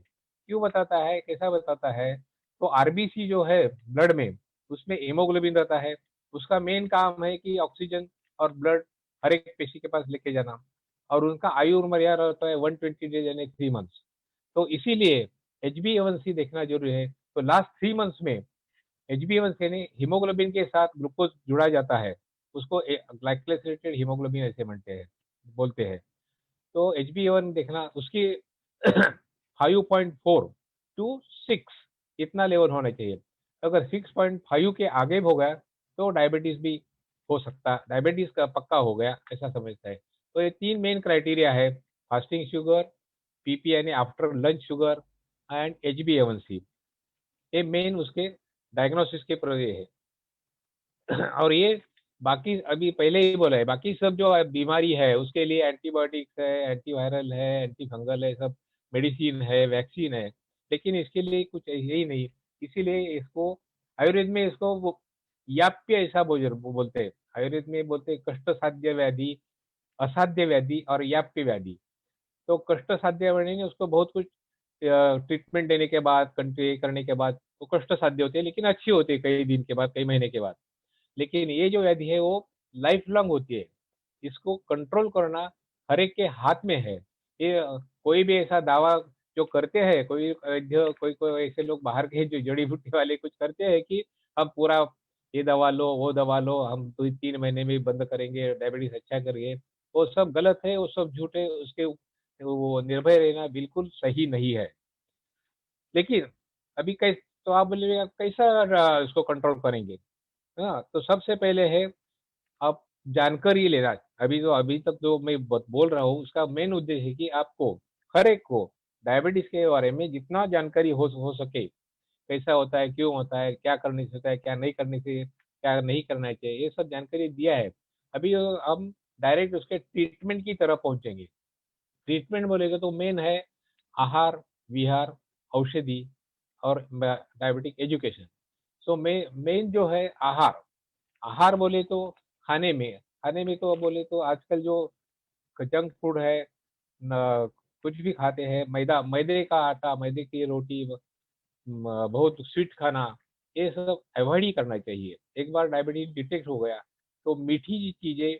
क्यों बताता है, कैसा बताता है? तो आरबीसी जो है ब्लड में, उसमें हीमोग्लोबिन रहता है, उसका मेन काम है कि ऑक्सीजन और ब्लड हर एक पेशी के पास लेके जाना और उनका आयु मर्यादा रहता है 120 डेज यानी 3 मंथ्स। तो इसीलिए HbA1c देखना ज़रूरी है। तो लास्ट 3 मंथ्स में HbA1c यानी हीमोग्लोबिन के साथ ग्लूकोज जुड़ा जाता है, उसको ग्लाइकोसिलेटेड हीमोग्लोबिन ऐसे बोलते हैं। तो HbA1 देखना उसकी 5.4 टू 6 इतना लेवल होना चाहिए। अगर 6.5 के आगे हो गया तो डायबिटीज़ भी हो सकता है, डायबिटीज़ का पक्का हो गया ऐसा समझता है। तो ये 3 मेन क्राइटेरिया है, फास्टिंग शुगर, पीपी यानी after lunch sugar and HbA1c। ये मेन उसके डायग्नोसिस के ये है। और ये बाकी अभी पहले ही बोला है, बाकी सब जो बीमारी है उसके लिए एंटीबायोटिक्स है, एंटीवायरल है, एंटी फंगल है, सब मेडिसिन है, वैक्सीन है, लेकिन इसके लिए कुछ यही नहीं। इसीलिए इसको आयुर्वेद में इसको वो याप्य ऐसा बोलते हैं। आयुर्वेद में बोलते हैं कष्ट साध्य व्याधि, असाध्य व्याधि और याप्य व्याधि। तो कष्ट साध्य व्याधि उसको बहुत कुछ ट्रीटमेंट देने के बाद, कंट्री करने के बाद वो कष्ट साध्य होती है, लेकिन अच्छी होती है कई दिन के बाद, कई महीने के बाद। लेकिन ये जो व्याधि है वो लाइफ लॉन्ग होती है। इसको कंट्रोल करना हर एक के हाथ में है। ये कोई भी ऐसा दावा जो करते हैं, कोई वैद्य कोई ऐसे लोग बाहर के जो जड़ी-बूटी वाले कुछ करते हैं कि हम पूरा ये दवा लो, वो दवा लो, हम 2-3 महीने में बंद करेंगे, डायबिटीज़ अच्छा करेंगे। वो सब गलत है, वो सब झूठ है, उसके वो निर्भय रहना बिल्कुल सही नहीं है। लेकिन अभी तो आप बोलिएगा कैसा इसको कंट्रोल करेंगे? हाँ, तो सबसे पहले है आप जानकारी लेना। अभी तक जो मैं बोल रहा हूँ उसका मेन उद्देश्य है कि आपको हर एक को डायबिटीज के बारे में जितना जानकारी हो सके, कैसा होता है, क्यों होता है, क्या करने से होता है, क्या नहीं करने से, क्या नहीं करना चाहिए, ये सब जानकारी दिया है। अभी हम डायरेक्ट उसके ट्रीटमेंट की तरफ पहुंचेंगे। ट्रीटमेंट बोलेगा तो मेन है आहार विहार, औषधि और डायबिटिक एजुकेशन। सो मेन जो है आहार, आहार बोले तो खाने में तो बोले तो आजकल जो जंक फूड है कुछ भी खाते हैं, मैदे का आटा, मैदे की रोटी, बहुत स्वीट खाना, ये सब अवॉइड ही करना चाहिए। एक बार डायबिटीज डिटेक्ट हो गया तो मीठी चीजें,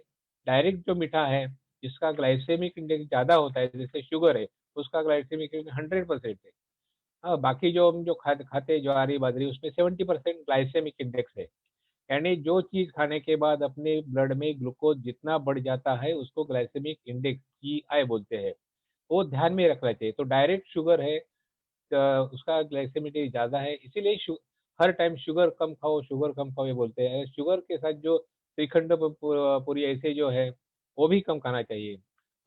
डायरेक्ट जो मीठा है जिसका ग्लाइसेमिक इंडेक्स ज्यादा होता है, जैसे शुगर है, उसका ग्लाइसेमिक इंडेक्स 100% है। हाँ, बाकी जो हम जो खाते हैं ज्वारी बाजरी, उसमें 70% ग्लाइसेमिक इंडेक्स है। यानी जो चीज खाने के बाद अपने ब्लड में ग्लूकोज जितना बढ़ जाता है उसको ग्लाइसेमिक इंडेक्स GI बोलते हैं, वो ध्यान में रखना चाहिए। तो डायरेक्ट शुगर है उसका ग्लाइसेमिक ज्यादा है, इसीलिए हर टाइम शुगर कम खाओ, शुगर कम खाओ ये बोलते हैं। शुगर के साथ जो श्रीखंड पूरी ऐसे जो है वो भी कम खाना चाहिए।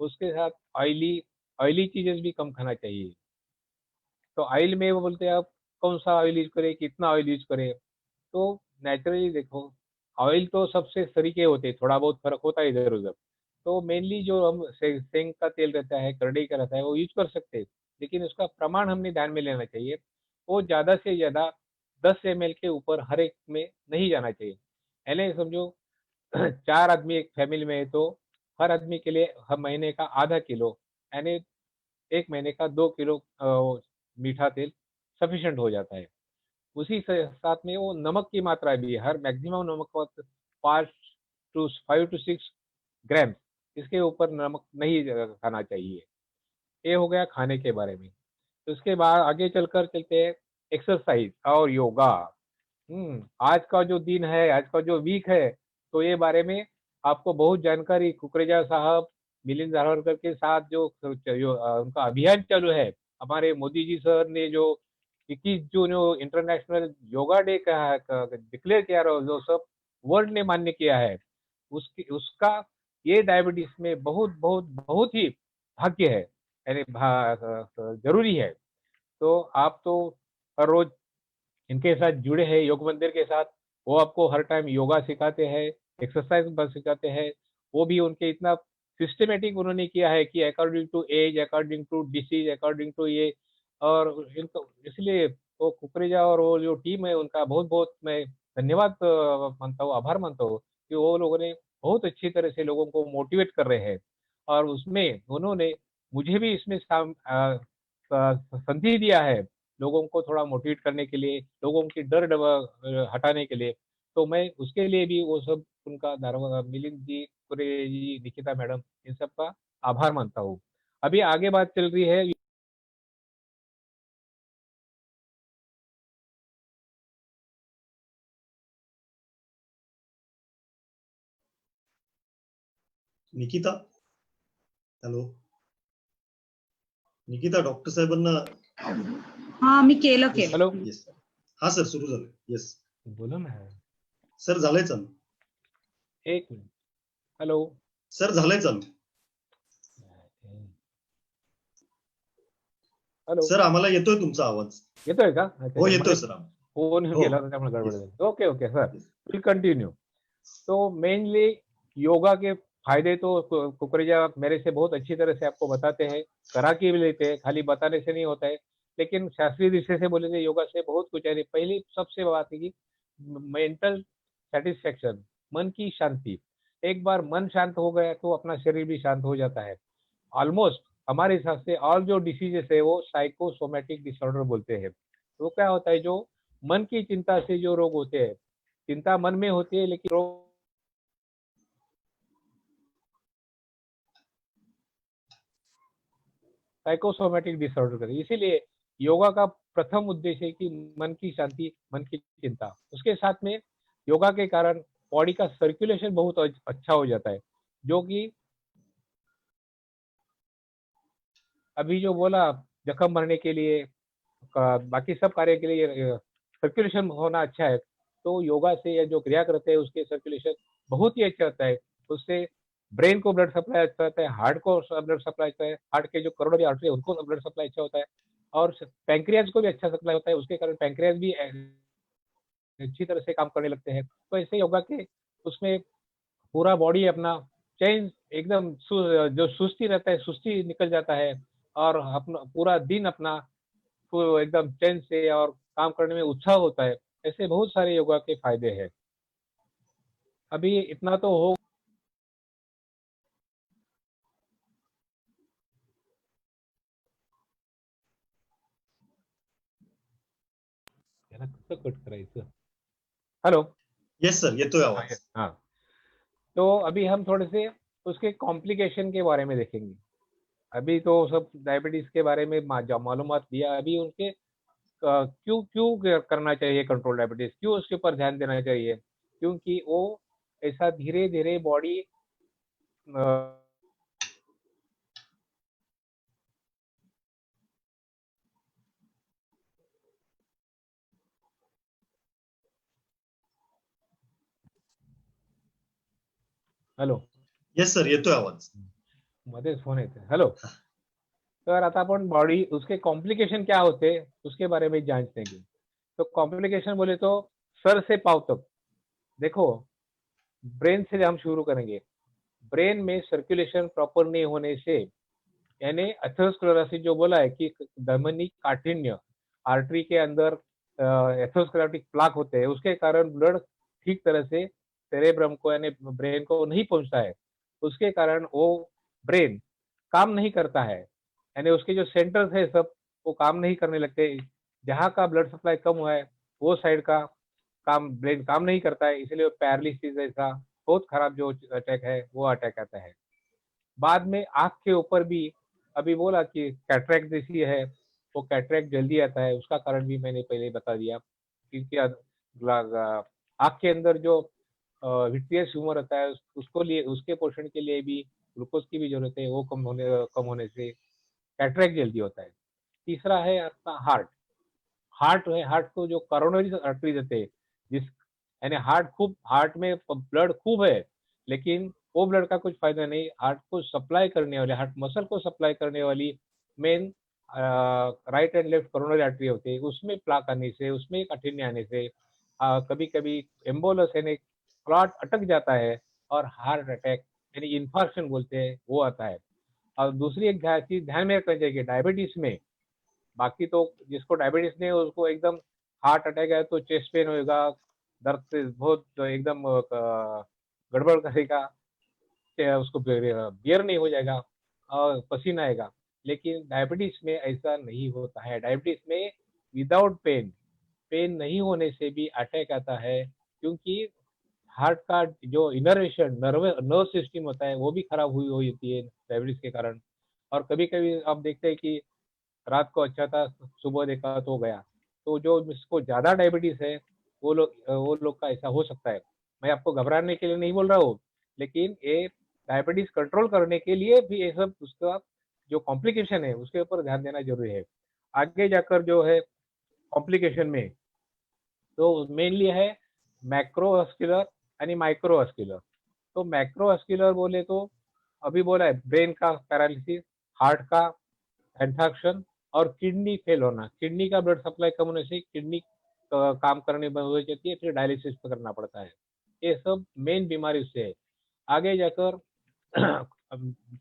उसके साथ ऑयली ऑयली चीजें भी कम खाना चाहिए। तो ऑयल में वो बोलते हैं आप कौन सा ऑयल यूज करें, कितना ऑयल यूज करें। तो नेचुरली देखो, ऑयल तो सबसे तरीके होते हैं, थोड़ा बहुत फर्क होता है इधर उधर। तो मेनली जो हम सेंग का तेल रहता है, करडई का रहता है, वो यूज कर सकते हैं, लेकिन उसका प्रमाण हमने ध्यान में लेना चाहिए। वो ज़्यादा से ज़्यादा 10 ml के ऊपर हर एक में नहीं जाना चाहिए। यानी समझो 4 आदमी एक फैमिली में है तो हर आदमी के लिए हर महीने का आधा किलो, यानी 1 महीने का 2 किलो मीठा तेल सफिशिएंट हो जाता है। उसी साथ में वो नमक की मात्रा भी, हर मैक्सिमम नमक का 5 to 6 ग्राम, इसके ऊपर नमक नहीं खाना चाहिए। ये हो गया खाने के बारे में। तो उसके बाद आगे चलकर चलते हैं एक्सरसाइज और योगा। आज का जो दिन है, आज का जो वीक है, तो ये बारे में आपको बहुत जानकारी कुकरेजा साहब, मिलिंद धारवाडकर के साथ जो उनका अभियान चालू है, हमारे मोदी जी सर ने जो 21 जून जो इंटरनेशनल योगा डे का डिक्लेयर किया, जो सब वर्ल्ड ने मान्य किया है, उसका ये डायबिटीज में बहुत बहुत बहुत ही भाग्य है, यानी जरूरी है। तो आप तो हर रोज इनके साथ जुड़े हैं, योग मंदिर के साथ, वो आपको हर टाइम योगा सिखाते हैं, एक्सरसाइज सिखाते हैं। वो भी उनके इतना सिस्टमेटिक उन्होंने किया है कि according to age, according to disease, according to ये, और इनको इसलिए वो कुकरेजा और वो जो टीम है उनका बहुत बहुत मैं धन्यवाद मानता हूँ, आभार मानता हूँ कि वो लोगों ने बहुत अच्छी तरह से लोगों को मोटिवेट कर रहे हैं। और उसमें उन्होंने मुझे भी इसमें संधि दिया है, लोगों को थोड़ा मोटिवेट करने के लिए, लोगों की डर हटाने के लिए। तो मैं उसके लिए भी वो सब उनका मिलिंद जी, पूरे जी, निकिता मैडम, इन सब का आभार मानता हूँ। अभी आगे बात चल रही है। निकिता, हॅलो निकिता, डॉक्टर साहेबांना हा मी केलं केलं हॅलो, येस, हा सर सुरू झालं, येस बोला ना, सर, झालंय चालू, 1 मिनिट. हॅलो, सर झालंय चालू, हॅलो, सर आम्हाला येतोय तुमचा आवाज. येतोय का? हो येतोय सर. फोन हो. गेला होता त्यामुळे गडबड Yes. झाली। Okay okay sir, Yes. Will continue. तो मेनली योगा के फायदे तो कुकरेजा मेरे से बहुत अच्छी तरह से आपको बताते हैं, करा के भी लेते हैं, खाली बताने से नहीं होता है। लेकिन शास्त्रीय दृष्टि से बोले तो योगा से बहुत कुछ है। पहली सबसे बात है कि मेंटल सेटिस्फेक्शन, मन की शांति। एक बार मन शांत हो गया तो अपना शरीर भी शांत हो जाता है। ऑलमोस्ट हमारे हिसाब से और जो डिसीजेस है वो साइकोसोमेटिक डिसऑर्डर बोलते हैं। तो क्या होता है, जो मन की चिंता से जो रोग होते हैं, चिंता मन में होती है लेकिन रोग साइकोसोमेटिक डिसऑर्डर करें। इसीलिए योगा का प्रथम उद्देश्य है कि मन की शांति, मन की चिंता। उसके साथ में योगा के कारण बॉडी का सर्कुलेशन बहुत अच्छा हो जाता है, जो कि अभी जो बोला जख्म भरने के लिए, बाकी सब कार्य के लिए सर्कुलेशन होना अच्छा है। तो योगा से या जो क्रिया करते हैं उसके सर्कुलेशन बहुत ही अच्छा होता है। उससे ब्रेन को ब्लड सप्लाई अच्छा होता है, हार्ट को ब्लड सप्लाई अच्छा है, हार्ट के जो करोड़री आर्टरी है उनको ब्लड सप्लाई अच्छा होता है, और पैंक्रियाज को भी अच्छा सप्लाई होता है। उसके कारण पैंक्रियाज भी अच्छी तरह से काम करने लगते हैं। तो ऐसे योगा के उसमें पूरा बॉडी अपना चैन एकदम जो सुस्ती रहता है सुस्ती निकल जाता है, और अपना पूरा दिन अपना एकदम चैन से और काम करने में उत्साह होता है। ऐसे बहुत सारे योगा के फायदे हैं। अभी इतना तो हो। याला कसं कट करायचं? हेलो। यस सर, ये तो आवाज। हाँ, तो अभी हम थोड़े से उसके कॉम्प्लिकेशन के बारे में देखेंगे। अभी तो सब डायबिटीज के बारे में मालूमात दिया। अभी उनके क्यों क्यों करना चाहिए कंट्रोल डायबिटीज, क्यों उसके ऊपर ध्यान देना चाहिए? क्योंकि वो ऐसा धीरे धीरे बॉडी हॅलो, यस सर, येतोय आवाज। मध्येच फोन येते। हॅलो। तर आता अपन बॉडी उसके कॉम्प्लिकेशन क्या होते हैं उसके बारे में जांचने की। तो कॉम्प्लिकेशन बोले तो सर से पाँव तक। देखो, ब्रेन से हम शुरू करेंगे। ब्रेन में सर्कुलेशन प्रॉपर नहीं होने से, यानी एथेरोस्क्लेरोसिस जो बोला है कि धमनी काठिन्य, आर्टरी के अंदर एथेरोस्क्लेरोटिक प्लाक होते हैं, उसके कारण ब्लड ठीक तरह से सेरेब्रम को यानी ब्रेन को नहीं पहुंचता है। उसके कारण वो ब्रेन काम नहीं करता है, यानी उसके जो सेंटर्स है सब वो काम नहीं करने लगते। जहाँ का ब्लड सप्लाई कम हुआ है वो साइड का काम ब्रेन काम नहीं करता है, इसलिए पैरालिसिस जैसा बहुत खराब जो अटैक है वो अटैक आता है। बाद में आंख के ऊपर भी अभी बोला कि कैटरेक्ट जैसी है, वो कैटरेक्ट जल्दी आता है, उसका कारण भी मैंने पहले बता दिया। क्योंकि आंख के अंदर जो विट्रियस ह्यूमर होता है उसको लिए उसके पोषण के लिए भी ग्लूकोज की भी जरूरत है, वो कम होने से कैटरेक्ट जल्दी होता है। तीसरा है आपका हार्ट। हार्ट है, हार्ट को जो करोनरी आर्टरी देते हैं, जिस यानी हार्ट में ब्लड खूब है, लेकिन वो ब्लड का कुछ फायदा नहीं। हार्ट को सप्लाई करने वाली, हार्ट मसल को सप्लाई करने वाली main right and left coronary artery होती है, उसमें प्लाक आने से, उसमें काठिन्य आने से कभी कभी एम्बोलस यानी क्लॉट अटक जाता है और हार्ट अटैक यानी इन्फार्क्शन बोलते हैं वो आता है। और दूसरी एक चीज ध्यान में रखना चाहिए, डायबिटीज में बाकी तो जिसको डायबिटीज नहीं है उसको एकदम हार्ट अटैक है तो चेस्ट पेन होगा, दर्द से बहुत एकदम गड़बड़ करेगा, उसको बियर नहीं हो जाएगा और पसीना आएगा। लेकिन डायबिटीज में ऐसा नहीं होता है। डायबिटीज में विदाउट पेन, पेन नहीं होने से भी अटैक आता है, क्योंकि हार्ट का जो इनर्वेशन नर्व सिस्टम होता है वो भी खराब हुई होती है डायबिटीज के कारण। और कभी कभी आप देखते हैं कि रात को अच्छा था, सुबह देखा तो गया। तो जो जिसको ज्यादा डायबिटीज है वो लोग का ऐसा हो सकता है। मैं आपको घबराने के लिए नहीं बोल रहा हूँ, लेकिन ये डायबिटीज कंट्रोल करने के लिए भी ये सब उसका जो कॉम्प्लिकेशन है उसके ऊपर ध्यान देना जरूरी है। आगे जाकर जो है कॉम्प्लिकेशन में तो मेनली है मैक्रोवास्कुलर यानी माइक्रोवास्कुलर। तो मैक्रोवास्कुलर बोले तो अभी बोला है ब्रेन का पैरालिसिस, हार्ट का इंफेक्शन और किडनी फेल होना। किडनी का ब्लड सप्लाई कम होने से किडनी काम करने बंद हो जाती है, फिर डायलिसिस करना पड़ता है। ये सब मेन बीमारी उससे है। आगे जाकर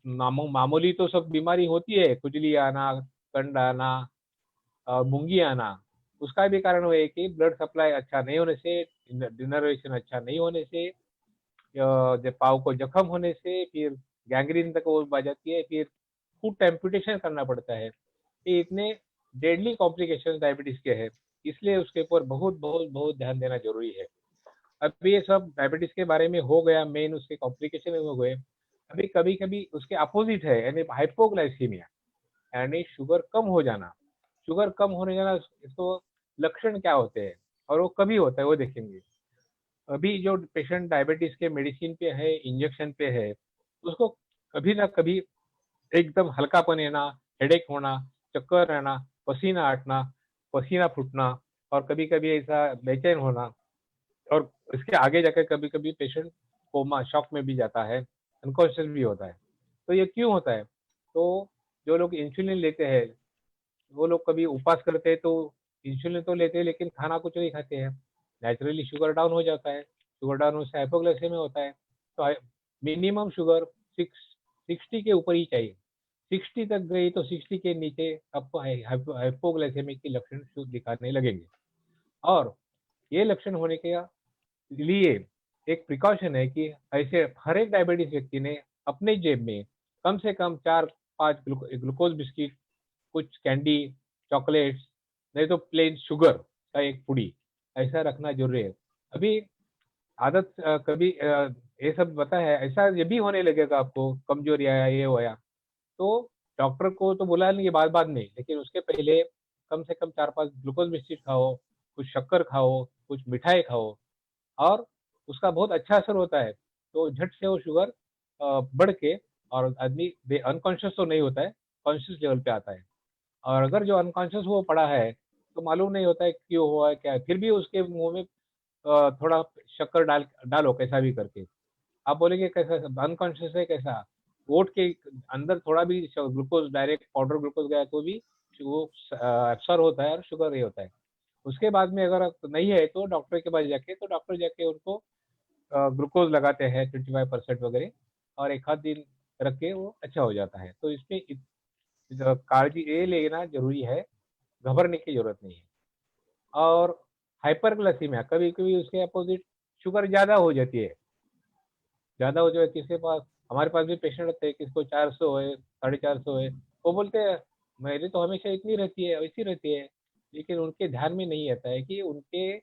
मामूली तो सब बीमारी होती है, खुजली आना, कंड आना, मूंगी आना। उसका भी कारण वो है कि ब्लड सप्लाई अच्छा नहीं होने से, डिनरेशन अच्छा नहीं होने से, जब पाव को जख्म होने से फिर गैंग्रीन तक वो आ जाती है, फिर फुट एम्पुटेशन करना पड़ता है। ये इतने डेडली कॉम्प्लिकेशन डायबिटीज के हैं, इसलिए उसके ऊपर बहुत बहुत बहुत ध्यान देना जरूरी है। अब ये सब डायबिटीज के बारे में हो गया, मेन उसके कॉम्प्लिकेशन हो गए। अभी कभी कभी उसके अपोजिट है, यानी हाइपोग्लाइसीमिया, यानी शुगर कम हो जाना। शुगर कम होने जाना, इसको लक्षण क्या होते हैं और वो कभी होता है वो देखेंगे। अभी जो पेशेंट डायबिटीज के मेडिसिन पे है, इंजेक्शन पे है, उसको कभी ना कभी एकदम हल्कापन लेना, हेडेक होना, चक्कर रहना, पसीना हटना, पसीना फूटना, और कभी कभी ऐसा बेचैन होना। और इसके आगे जाकर कभी कभी पेशेंट कोमा शॉक में भी जाता है, अनकॉन्शियस भी होता है। तो ये क्यों होता है? तो जो लोग इंसुलिन लेते हैं वो लोग कभी उपवास करते हैं तो इंसुलिन तो लेते हैं लेकिन खाना कुछ नहीं खाते हैं, नेचुरली शुगर डाउन हो जाता है। शुगर डाउन होने से हाइपोग्लाइसेमिया होता है। तो मिनिमम शुगर 60 के ऊपर ही चाहिए। 60 तक गई तो 60 के नीचे आपको हाइपोग्लाइसेमिक के लक्षण शुरू दिखाने लगेंगे। और ये लक्षण होने के लिए एक प्रिकॉशन है कि ऐसे हर एक डायबिटीज व्यक्ति ने अपने जेब में कम से कम 4-5 ग्लूकोज बिस्किट, कुछ कैंडी, चॉकलेट्स, नहीं तो प्लेन शुगर का एक पुड़ी ऐसा रखना जरूरी है। अभी आदत कभी ये सब पता है, ऐसा ये भी होने लगेगा आपको, कमजोरी आया, ये होया, तो डॉक्टर को तो बुला लेंगे बाद बाद में, लेकिन उसके पहले कम से कम 4-5 ग्लूकोज बिस्किट खाओ, कुछ शक्कर खाओ, कुछ मिठाई खाओ, और उसका बहुत अच्छा असर होता है। तो झट से वो शुगर बढ़ के, और आदमी अनकॉन्शियस तो नहीं होता है, कॉन्शियस लेवल पे आता है। और अगर जो अनकॉन्शियस वो पड़ा है तो मालूम नहीं होता है क्यों हुआ है क्या है, फिर भी उसके मुंह में थोड़ा शक्कर डालो कैसा भी करके। आप बोलेंगे कैसा अनकॉन्शियस है, कैसा ओट के अंदर थोड़ा भी ग्लूकोज, डायरेक्ट पाउडर ग्लूकोज गया तो भी वो एब्सॉर्ब होता है और शुगर ये होता है। उसके बाद में अगर नहीं है तो डॉक्टर के पास जाके, तो डॉक्टर जाके उनको ग्लूकोज लगाते हैं 25% वगैरह, और एक आध दिन रख के वो अच्छा हो जाता है। तो इसमें काळजी ये लेना जरूरी है, घबराने की जरूरत नहीं है। और हाइपरग्लाइसीमिया, कभी कभी उसके अपोजिट शुगर ज्यादा हो जाती है, ज्यादा हो जाए किसके पास, हमारे पास भी पेशेंट होते हैं, किसको 400 है, 450 है, वो बोलते हैं मेरी तो हमेशा इतनी रहती है, वैसी रहती है। लेकिन उनके ध्यान में नहीं आता है कि उनके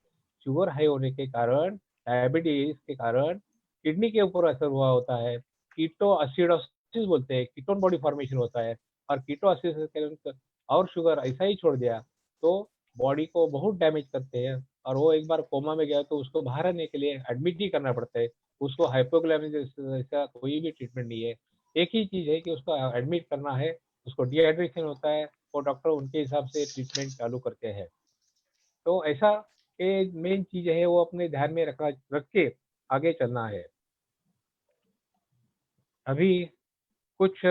शुगर हाई होने के कारण, डायबिटीज के कारण किडनी के ऊपर असर हुआ होता है। कीटो एसिडोसिस बोलते हैं, कीटोन बॉडी फॉर्मेशन होता है, और कीटो एसिडोसिस और शुगर ऐसा ही छोड़ दिया तो बॉडी को बहुत डैमेज करते हैं। और वो एक बार कोमा में गया तो उसको बाहर आने के लिए एडमिट ही करना पड़ता है। उसको हाइपोग्लाइसेमिया जैसा कोई भी ट्रीटमेंट नहीं है, एक ही चीज है कि उसको एडमिट करना है, उसको डिहाइड्रेशन होता है, वो डॉक्टर उनके हिसाब से ट्रीटमेंट चालू करते हैं। तो ऐसा एक मेन चीज है, वो अपने ध्यान में रख के आगे चलना है। अभी कुछ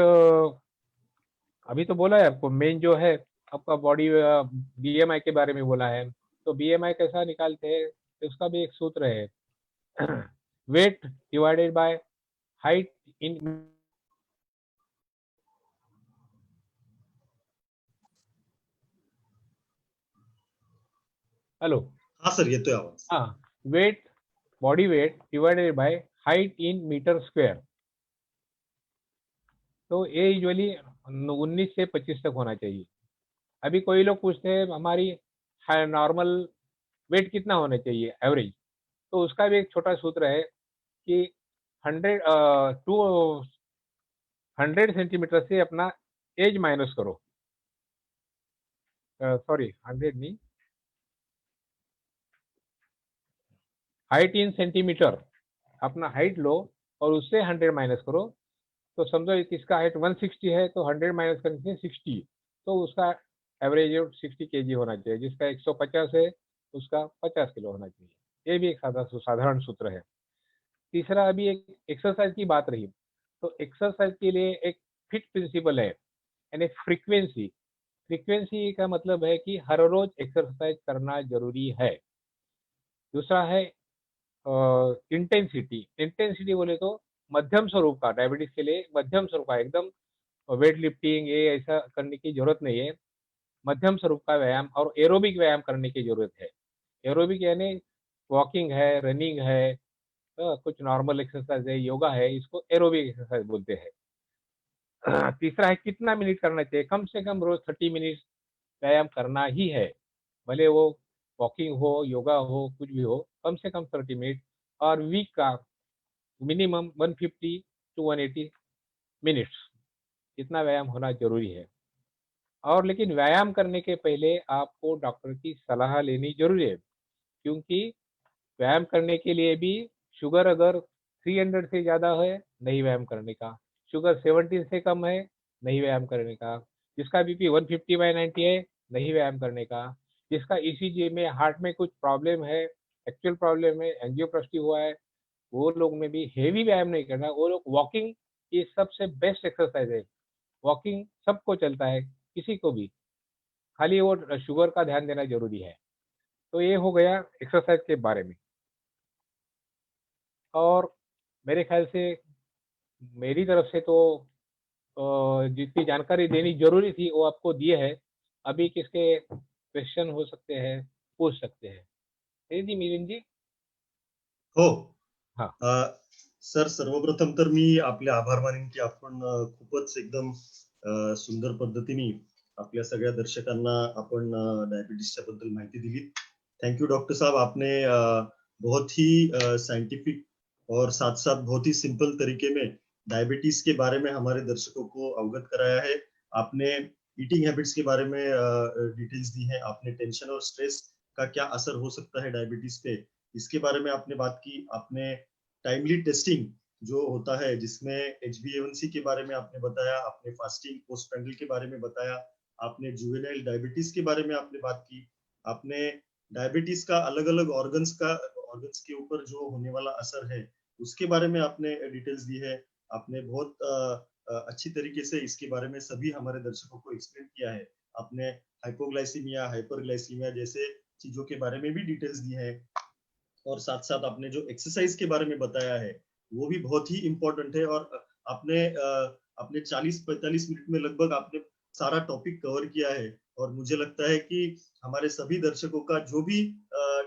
अभी तो बोला है आपको, मेन जो है आपका बॉडी बीएमआई के बारे में बोला है। तो बीएमआई कैसा निकालते हैं, तो उसका भी एक सूत्र है weight divided by height in, hello, हाँ सर, ये तो है आवाज। हाँ, weight, body weight divided by height in metre square. तो ये यूजुअली 19 से 25 तक होना चाहिए। अभी कोई लोग पूछते हैं हमारी नॉर्मल वेट कितना होना चाहिए एवरेज, तो उसका भी एक छोटा सूत्र है कि 100 से अपना एज माइनस करो, सॉरी 100 नहीं, हाइट इन सेंटीमीटर, अपना हाइट लो और उससे 100 माइनस करो। तो समझो किसका हाइट 160 है तो 100 माइनस करने से 60, तो उसका एवरेज 60 केजी होना चाहिए। जिसका 150 है उसका 50 किलो होना चाहिए। ये भी एक साधारण सूत्र है। तीसरा, अभी एक एक्सरसाइज की बात रही, तो एक्सरसाइज के लिए एक फिट प्रिंसिपल है, यानी फ्रीक्वेंसी। फ्रीक्वेंसी का मतलब है कि हर रोज एक्सरसाइज करना जरूरी है। दूसरा है इंटेंसिटी। इंटेंसिटी बोले तो मध्यम स्वरूप का, डायबिटीज के लिए मध्यम स्वरूप का, एकदम वेट लिफ्टिंग ये ऐसा करने की जरूरत नहीं है। मध्यम स्वरूप का व्यायाम और एरोबिक व्यायाम करने की जरूरत है। एरोबिक यानी वॉकिंग है, रनिंग है, कुछ नॉर्मल एक्सरसाइज है, योगा है, इसको एरोबिक एक्सरसाइज बोलते हैं। तीसरा है कितना मिनट करना चाहिए, कम से कम रोज 30 मिनट व्यायाम करना ही है, भले वो वॉकिंग हो, योगा हो, कुछ भी हो, कम से कम 30 मिनट। और वीक का मिनिमम 150 to 180 मिनट्स, इतना व्यायाम होना जरूरी है। और लेकिन व्यायाम करने के पहले आपको डॉक्टर की सलाह लेनी जरूरी है, क्योंकि व्यायाम करने के लिए भी शुगर अगर 300 से ज़्यादा है, नहीं व्यायाम करने का। शुगर 17 से कम है, नहीं व्यायाम करने का। जिसका बीपी 150/90 है, नहीं व्यायाम करने का। जिसका ईसीजी में हार्ट में कुछ प्रॉब्लम है, एक्चुअल प्रॉब्लम है, एंजियोप्लास्टी हुआ है, वो लोग में भी हेवी व्यायाम नहीं करना। वो लोग वॉकिंग, ये सबसे बेस्ट एक्सरसाइज है। वॉकिंग सबको चलता है, किसी को भी, खाली वो शुगर का ध्यान देना जरूरी है। तो ये हो गया एक्सरसाइज के बारे में। और मेरे ख्याल से मेरी तरफ से तो जितनी जानकारी देनी जरूरी थी वो आपको दिए है। अभी किसके क्वेश्चन हो सकते हैं, पूछ सकते हैं। जी मिलिंद जी। हो. हाँ. सर, सर्वप्रथम तर मी आपले आभार मानेन की आपण खूपच एकदम सुंदर पद्धतीने आपल्या सगळ्या दर्शकांना आपण डायबिटीजच्या बद्दल माहिती दिली. थैंक यू डॉक्टर साहब, आपने बहुत ही साइंटिफिक और साथ साथ बहुत ही सिंपल तरीके में डायबिटीज के बारे में हमारे दर्शकों को अवगत कराया है. आपने ईटिंग हैबिट्स के बारे में डिटेल्स दी है. आपने टेंशन और स्ट्रेस का क्या असर हो सकता है डायबिटीज पे, इसके बारे में आपने बात की. आपने टाइमली टेस्टिंग जो होता है जिसमें HbA1c के बारे में आपने बताया. आपने फास्टिंग पोस्ट पेंडल के बारे में बताया. आपने जुवेनाइल डायबिटीज के बारे में आपने बात की. आपने डायबिटीज का अलग अलग ऑर्गन्स के ऊपर जो होने वाला असर है उसके बारे में आपने डिटेल्स दी है. आपने बहुत अच्छी तरीके से इसके बारे में सभी हमारे दर्शकों को एक्सप्लेन किया है. आपने हाइपोग्लाइसीमिया, हाइपरग्लाइसीमिया जैसे चीजों के बारे में भी डिटेल्स दी है. और साथ साथ आपने जो एक्सरसाइज के बारे में बताया है वो भी बहुत ही इम्पोर्टेंट है. और आपने 40-45 मिनट में लगभग आपने सारा टॉपिक कवर किया है. और मुझे लगता है कि हमारे सभी दर्शकों का जो भी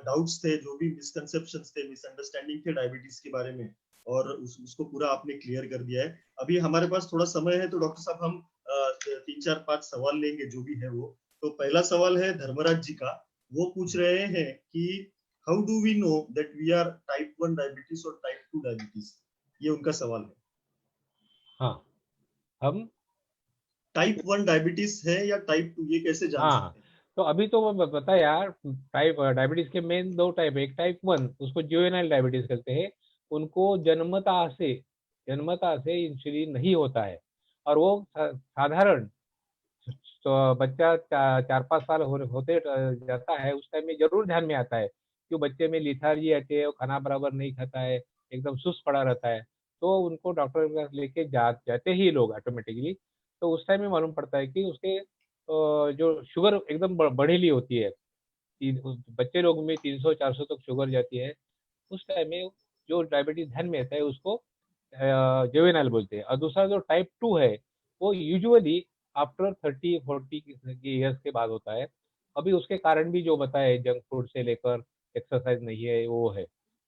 डाउट्स थे, जो भी मिसकंसेप्शंस थे, मिसअंडरस्टैंडिंग थे डायबिटीज के बारे में, और उसको पूरा आपने क्लियर कर दिया है. अभी हमारे पास थोड़ा समय है तो डॉक्टर साहब हम 3-4-5 सवाल लेंगे जो भी है वो. तो पहला सवाल है धर्मराज जी का. वो पूछ रहे हैं कि how do we know that we are type 1 diabetes और टाइप 2 डायबिटीज. ये उनका सवाल है. हाँ. हम. टाइप 1 डायबिटीज है या टाइप 2, ये कैसे जान हाँ. सकते हैं? तो अभी तो मैं बता यार, टाइप डायबिटीज के मेन दो टाइप है। एक टाइप 1, उसको जुवेनाइल डायबिटीज कहते हैं। उनको जन्मता से इंसुलिन नहीं होता है। और वो साधारण, तो बच्चा 4-5 साल होते जाता है उस टाइम में जरूर ध्यान में आता है कि बच्चे में लिथार्जी आती है, वो खाना बराबर नहीं खाता है, एकदम सुस्त पड़ा रहता है। तो उनको डॉक्टर के पास लेके जाते ही लोग ऑटोमेटिकली, तो उस टाइम में मालूम पड़ता है कि उसके जो शुगर एकदम बढ़ेली होती है। बच्चे लोग में 300-400 तक शुगर जाती है। उस टाइम में जो डायबिटीज ध्यान में आता है उसको जुवेनाइल बोलते हैं। और दूसरा जो टाइप 2 है, वो यूजुअली आफ्टर 30-40 ईयर्स के बाद होता है। अभी उसके कारण भी जो बताए, जंक फूड से लेकर एक्सरसाइज नहीं है वो है।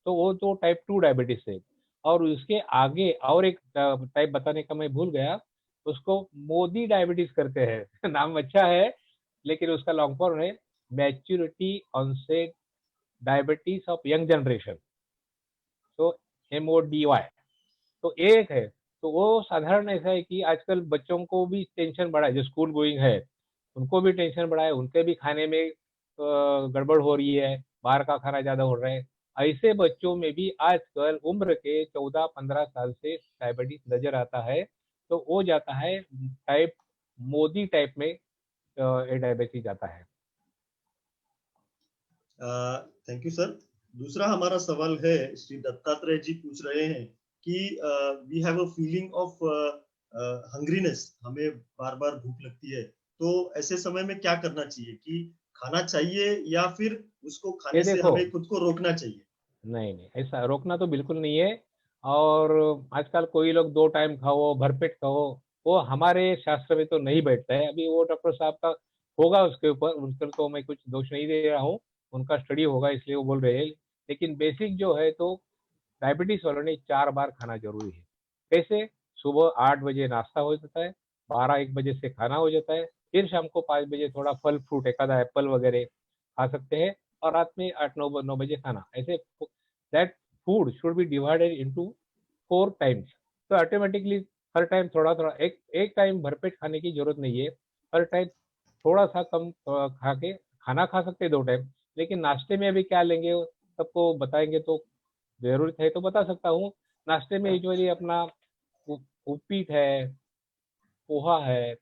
तो वो तो टाइप 2 डायबिटीज है। और उसके आगे और एक टाइप बताने का मैं भूल गया, उसको मोदी डायबिटीज करते हैं नाम अच्छा है, लेकिन उसका लॉन्ग फॉर्म है maturity onset diabetes of young generation. तो MODY। तो एक है। तो वो साधारण ऐसा है कि आजकल बच्चों को भी टेंशन बढ़ा है, जो स्कूल गोइंग है उनको भी टेंशन बढ़ा है, उनके भी खाने में गड़बड़ हो रही है, बाहर का खाना ज्यादा हो रहा है। ऐसे बच्चों में भी आजकल उम्र के 14-15 साल से डायबिटीज नजर आता है। तो वो जाता है टाइप, मोदी टाइप में ये डायबिटीज आता है। Thank you sir. दूसरा हमारा सवाल है, श्री दत्तात्रेय जी पूछ रहे हैं कि we have a feeling of hungriness. हमें बार बार भूख लगती है, तो ऐसे समय में क्या करना चाहिए? कि खाना चाहिए या फिर उसको ये खाने से देखो, हमें खुद को रोकना चाहिए? नहीं नहीं, ऐसा रोकना तो बिल्कुल नहीं है। और आजकल कोई लोग 2 टाइम खाओ, भरपेट खाओ, वो हमारे शास्त्र में तो नहीं बैठता है। अभी वो डॉक्टर साहब का होगा उसके ऊपर, उन पर तो मैं कुछ दोष नहीं दे रहा हूँ, उनका स्टडी होगा इसलिए वो बोल रहे हैं। लेकिन बेसिक जो है तो डायबिटीज वालों ने 4 बार खाना जरूरी है। कैसे? सुबह 8 बजे नाश्ता हो जाता है, 12-1 बजे से खाना हो जाता है, फिर शाम को 5 बजे थोड़ा फल फ्रूट, एक आधा एप्पल वगैरह खा सकते हैं, और रात में 8-9 बजे खाना। ऐसे that food should be divided into 4 times. तो ऑटोमेटिकली हर टाइम थोड़ा थोड़ा, एक एक टाइम भरपेट खाने की जरूरत नहीं है। हर टाइम थोड़ा सा कम खा के खाना खा सकते हैं 2 टाइम। लेकिन नाश्ते में अभी क्या लेंगे सबको बताएंगे तो, जरूरत है तो बता सकता हूँ। नाश्ते में यूजुअली अपना उपीट है, पोहा है,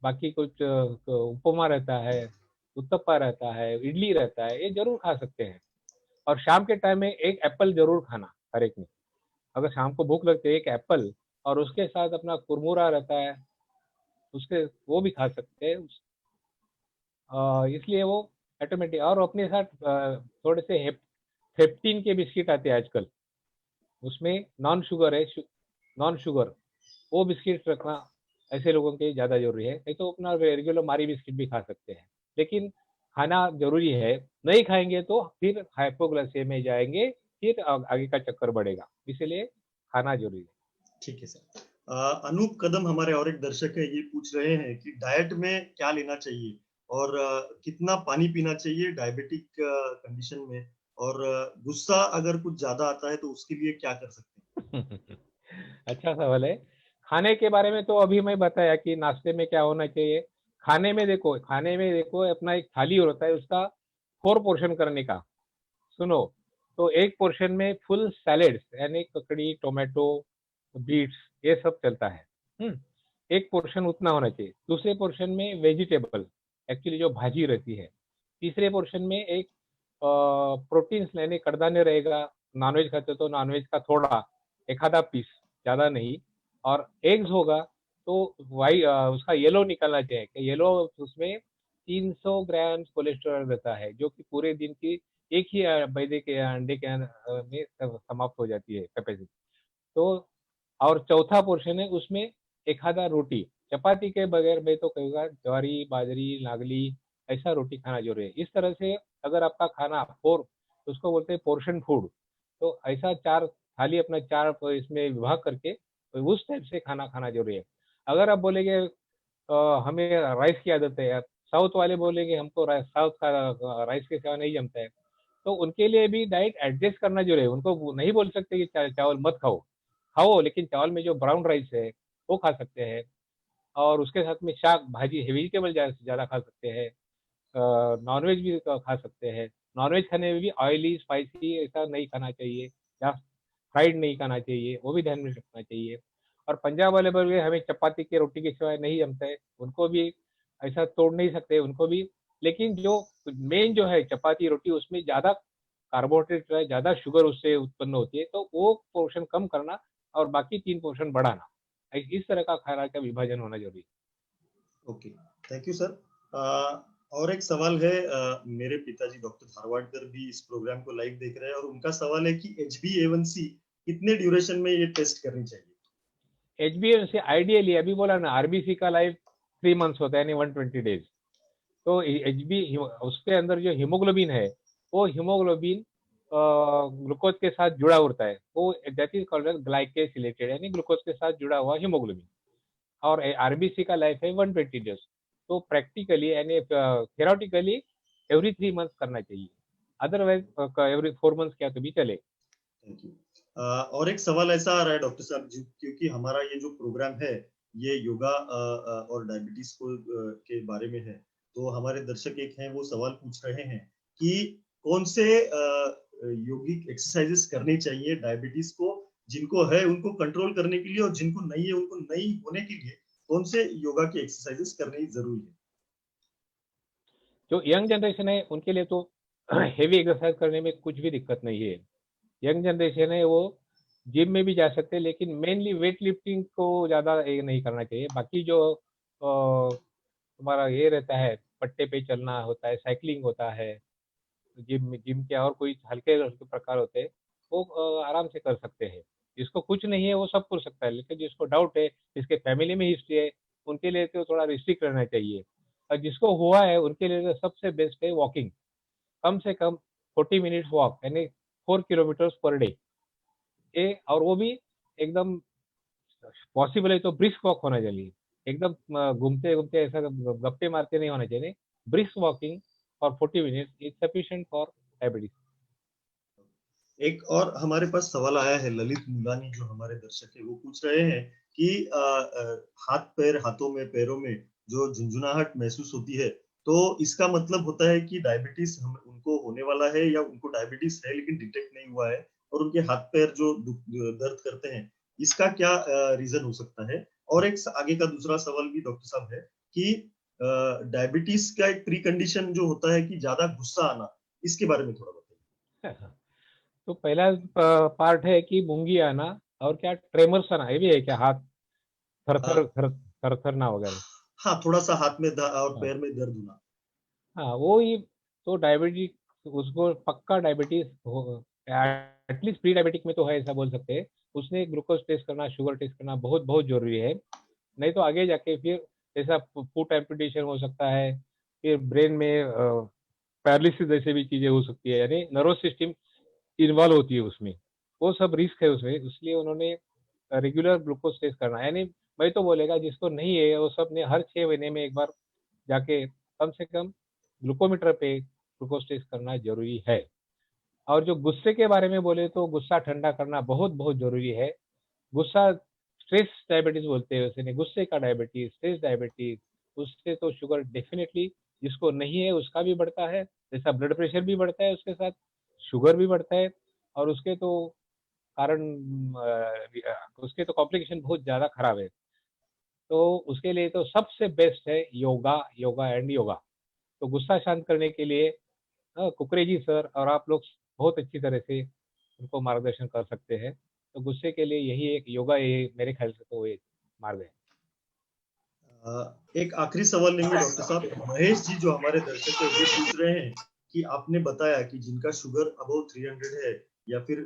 बाकी कुछ उपमा रहता है, उत्तप्पा रहता है, इडली रहता है, ये जरूर खा सकते हैं। और शाम के टाइम में एक एप्पल जरूर खाना हर एक में। अगर शाम को भूख लगती है, एक एप्पल, और उसके साथ अपना कुरमुरा रहता है, उसके वो भी खा सकते हैं। इसलिए वो ऑटोमेटिक। और अपने साथ थोड़े से हेप्टीन के बिस्किट आते हैं आजकल, उसमें नॉन शुगर है, नॉन शुगर वो बिस्किट रखना ऐसे लोगों के ज़्यादा जरूरी है। नहीं तो अपना रेगुलर मारी बिस्किट भी खा सकते हैं, लेकिन खाना जरूरी है। नहीं खाएंगे तो फिर हाइपोग्लाइसेमिया में जाएंगे, फिर आगे का चक्कर बढ़ेगा, इसलिए खाना जरूरी है। ठीक है सर। अनूप कदम हमारे और एक दर्शक है, ये पूछ रहे हैं कि डाइट में क्या लेना चाहिए और कितना पानी पीना चाहिए डायबिटिक कंडीशन में, और गुस्सा अगर कुछ ज्यादा आता है तो उसके लिए क्या कर सकते हैं? अच्छा सवाल है। खाने के बारे में तो अभी मैं बताया कि नाश्ते में क्या होना चाहिए। खाने में देखो अपना एक थाली होता है, उसका 4 पोर्शन करने का। सुनो, तो एक पोर्शन में फुल सैलेड्स यानी ककड़ी, टोमेटो, बीट्स, ये सब चलता है। एक पोर्शन उतना होना चाहिए। दूसरे पोर्शन में वेजिटेबल, एक्चुअली जो भाजी रहती है। तीसरे पोर्शन में एक प्रोटीन्स यानी कड़दाने रहेगा। नॉनवेज खाते हो तो नॉनवेज का थोड़ा, एक आधा पीस, ज़्यादा नहीं। और एग्स होगा तो उसका येलो निकालना चाहिए कि येलो, उसमें 300 ग्राम कोलेस्ट्रॉल रहता है, जो कि पूरे दिन की एक ही मैदे के अंडे के में समाप्त हो जाती है कैपेसिटी। तो और चौथा पोर्शन है, उसमें एक आधा रोटी। चपाती के बगैर मैं तो कहूँगा ज्वारी, बाजरी, नागली, ऐसा रोटी खाना जरूरी है। इस तरह से अगर आपका खाना उसको बोलते हैं पोर्शन फूड, तो ऐसा 4 थाली अपना 4 इसमें विभाग करके तो उस टाइप से खाना खाना जरूरी है। अगर आप बोलेंगे हमें राइस की आदत है यार, साउथ वाले बोलेंगे हमको साउथ का राइस के सिवा नहीं जमता है, तो उनके लिए भी डाइट एडजस्ट करना जरूरी है। उनको नहीं बोल सकते कि चावल मत खाओ, खाओ, लेकिन चावल में जो ब्राउन राइस है वो खा सकते हैं। और उसके साथ में शाक भाजी वेजिटेबल ज़्यादा खा सकते हैं। नॉनवेज भी खा सकते हैं। नॉनवेज खाने में भी ऑयली स्पाइसी ऐसा नहीं खाना चाहिए, या फ्राइड नहीं खाना चाहिए, वो भी ध्यान में रखना चाहिए। और पंजाब वाले बोले हमें चपाती की रोटी के सिवाय नहीं जमता है, उनको भी ऐसा तोड़ नहीं सकते उनको भी। लेकिन जो मेन जो है चपाती रोटी, उसमें ज़्यादा कार्बोहाइड्रेट है, ज़्यादा शुगर उससे उत्पन्न होती है, तो वो पोर्शन कम करना और बाकी 3 पोर्शन बढ़ाना, इस तरह का खाना का विभाजन होना जरूरी है। Okay, thank you sir. और एक सवाल है, मेरे पिताजी डॉक्टर धारवाडकर भी इस प्रोग्राम को लाइव देख रहे हैं और उनका सवाल है कि HbA1c कितने ड्यूरेशन में ये टेस्ट करनी चाहिए? HbA1c आइडियली अभी बोला ना, आरबीसी का लाइफ 3 मंथ्स होता है, यानी 120 डेज। तो उसके अंदर जो हीमोग्लोबिन है, वो हीमोग्लोबिन ग्लूकोज के साथ जुड़ा होता है, वो दैट इज कॉल्ड ग्लाइकेसिलेटेड, यानी ग्लूकोज के साथ जुड़ा हुआ हीमोग्लोबिन। और आरबीसी का लाइफ है 120 डेज। तो प्रैक्टिकली यानी थेरोटिकली एवरी 3 मंथ्स करना चाहिए, अदरवाइज एवरी 4 मंथ्स क्या तो भी चले। Thank you. और एक सवाल ऐसा आ रहा है डॉक्टर साहब जी, क्योंकि हमारा ये जो प्रोग्राम है ये योगा और डायबिटीज को के बारे में है, तो हमारे दर्शक एक हैं, वो सवाल पूछ रहे हैं कि कौन से योगिक एक्सरसाइजेस करनी चाहिए डायबिटीज को, जिनको है उनको कंट्रोल करने के लिए, और जिनको नहीं है उनको नहीं होने के लिए कौन से योगा की एक्सरसाइजेस करनी जरूरी है? जो यंग जनरेशन है उनके लिए तो हेवी एक्सरसाइज करने में कुछ भी दिक्कत नहीं है। यंग जनरेशन है वो जिम में भी जा सकते हैं, लेकिन मेनली वेट लिफ्टिंग को ज़्यादा ये नहीं करना चाहिए। बाकी जो तुम्हारा ये रहता है, पट्टे पे चलना होता है, साइकिलिंग होता है, जिम जिम के और कोई हल्के हल्के प्रकार होते हैं, वो आराम से कर सकते हैं। जिसको कुछ नहीं है वो सब कर सकता है, लेकिन जिसको डाउट है, जिसके फैमिली में हिस्ट्री है, उनके लिए तो थोड़ा रिस्ट्रिक्ट रहना चाहिए। और जिसको हुआ है उनके लिए तो सबसे बेस्ट है वॉकिंग। कम से कम 40 मिनट्स वॉक, यानी 4 किलोमीटर्स पर डे। और वो भी एकदम पॉसिबल है तो ब्रिस्क वॉक होना चाहिए। एकदम घूमते घूमते ऐसा गप्पे मारते नहीं होना चाहिए। Brisk walking for 40 minutes is sufficient for diabetes. एक और हमारे पास सवाल आया है, ललित मुलानी जो हमारे दर्शक है वो पूछ रहे हैं कि हाथ पैर, हाथों में पैरों में जो झुंझुनाहट महसूस होती है, तो इसका मतलब होता है कि डायबिटीज हम उनको होने वाला है, या उनको डायबिटीज है लेकिन डिटेक्ट नहीं हुआ है, और उनके हाथ पैर जो दर्द करते हैं, इसका क्या रीजन हो सकता है? और एक आगे का दूसरा सवाल भी डॉक्टर साहब है कि डायबिटीज का एक प्री कंडीशन जो होता है कि ज्यादा गुस्सा आना, इसके बारे में थोड़ा बताइए। तो पहला पार्ट है कि मूंगी आना, और क्या ट्रेमर्स आना, ये भी है क्या? हाथ थर थर थर थर थर ना वगैरह। हाँ, थोड़ा सा हाथ में और हाँ, पैर में दर्द होना। हाँ, वो ही तो डायबिटीज, उसको पक्का डायबिटीज एटलीस्ट प्री डायबिटिक में तो है, ऐसा बोल सकते हैं, उसने ग्लूकोज टेस्ट करना, शुगर टेस्ट करना बहुत बहुत जरूरी है। नहीं तो आगे जाके फिर ऐसा फूड एम्पुटेशन हो सकता है, फिर ब्रेन में पैरालिसिस जैसे भी चीजें हो सकती है, यानी नर्वस सिस्टम इन्वॉल्व होती है उसमें, वो सब रिस्क है उसमें। इसलिए उन्होंने रेगुलर ग्लूकोज टेस्ट करना, यानी मैं तो बोलेगा जिसको नहीं है वो सब ने हर 6 महीने में एक बार जाके कम से कम ग्लूकोमीटर पे ग्लूकोज टेस्ट करना जरूरी है। और जो गुस्से के बारे में बोले तो गुस्सा ठंडा करना बहुत बहुत जरूरी है। गुस्सा स्ट्रेस डायबिटीज बोलते हैं वैसे नहीं, गुस्से का डायबिटीज, स्ट्रेस डायबिटीज, उससे तो शुगर डेफिनेटली जिसको नहीं है उसका भी बढ़ता है, जैसा ब्लड प्रेशर भी बढ़ता है उसके साथ शुगर भी बढ़ता है। और उसके तो कारण उसके तो कॉम्प्लिकेशन बहुत ज्यादा खराब है। तो उसके लिए तो सबसे बेस्ट है योगा, योगा एंड योगा। तो गुस्सा शांत करने के लिए कुकरेजी सर और आप लोग बहुत अच्छी तरह से उनको मार्गदर्शन कर सकते हैं। तो गुस्से के लिए यही एक योगा, ये मेरे ख्याल से तो ये मार्ग है। एक आखिरी सवाल लेंगे डॉक्टर साहब। महेश जी जो हमारे दर्शक है ये पूछ रहे हैं कि आपने बताया कि जिनका शुगर अबव 300 है या फिर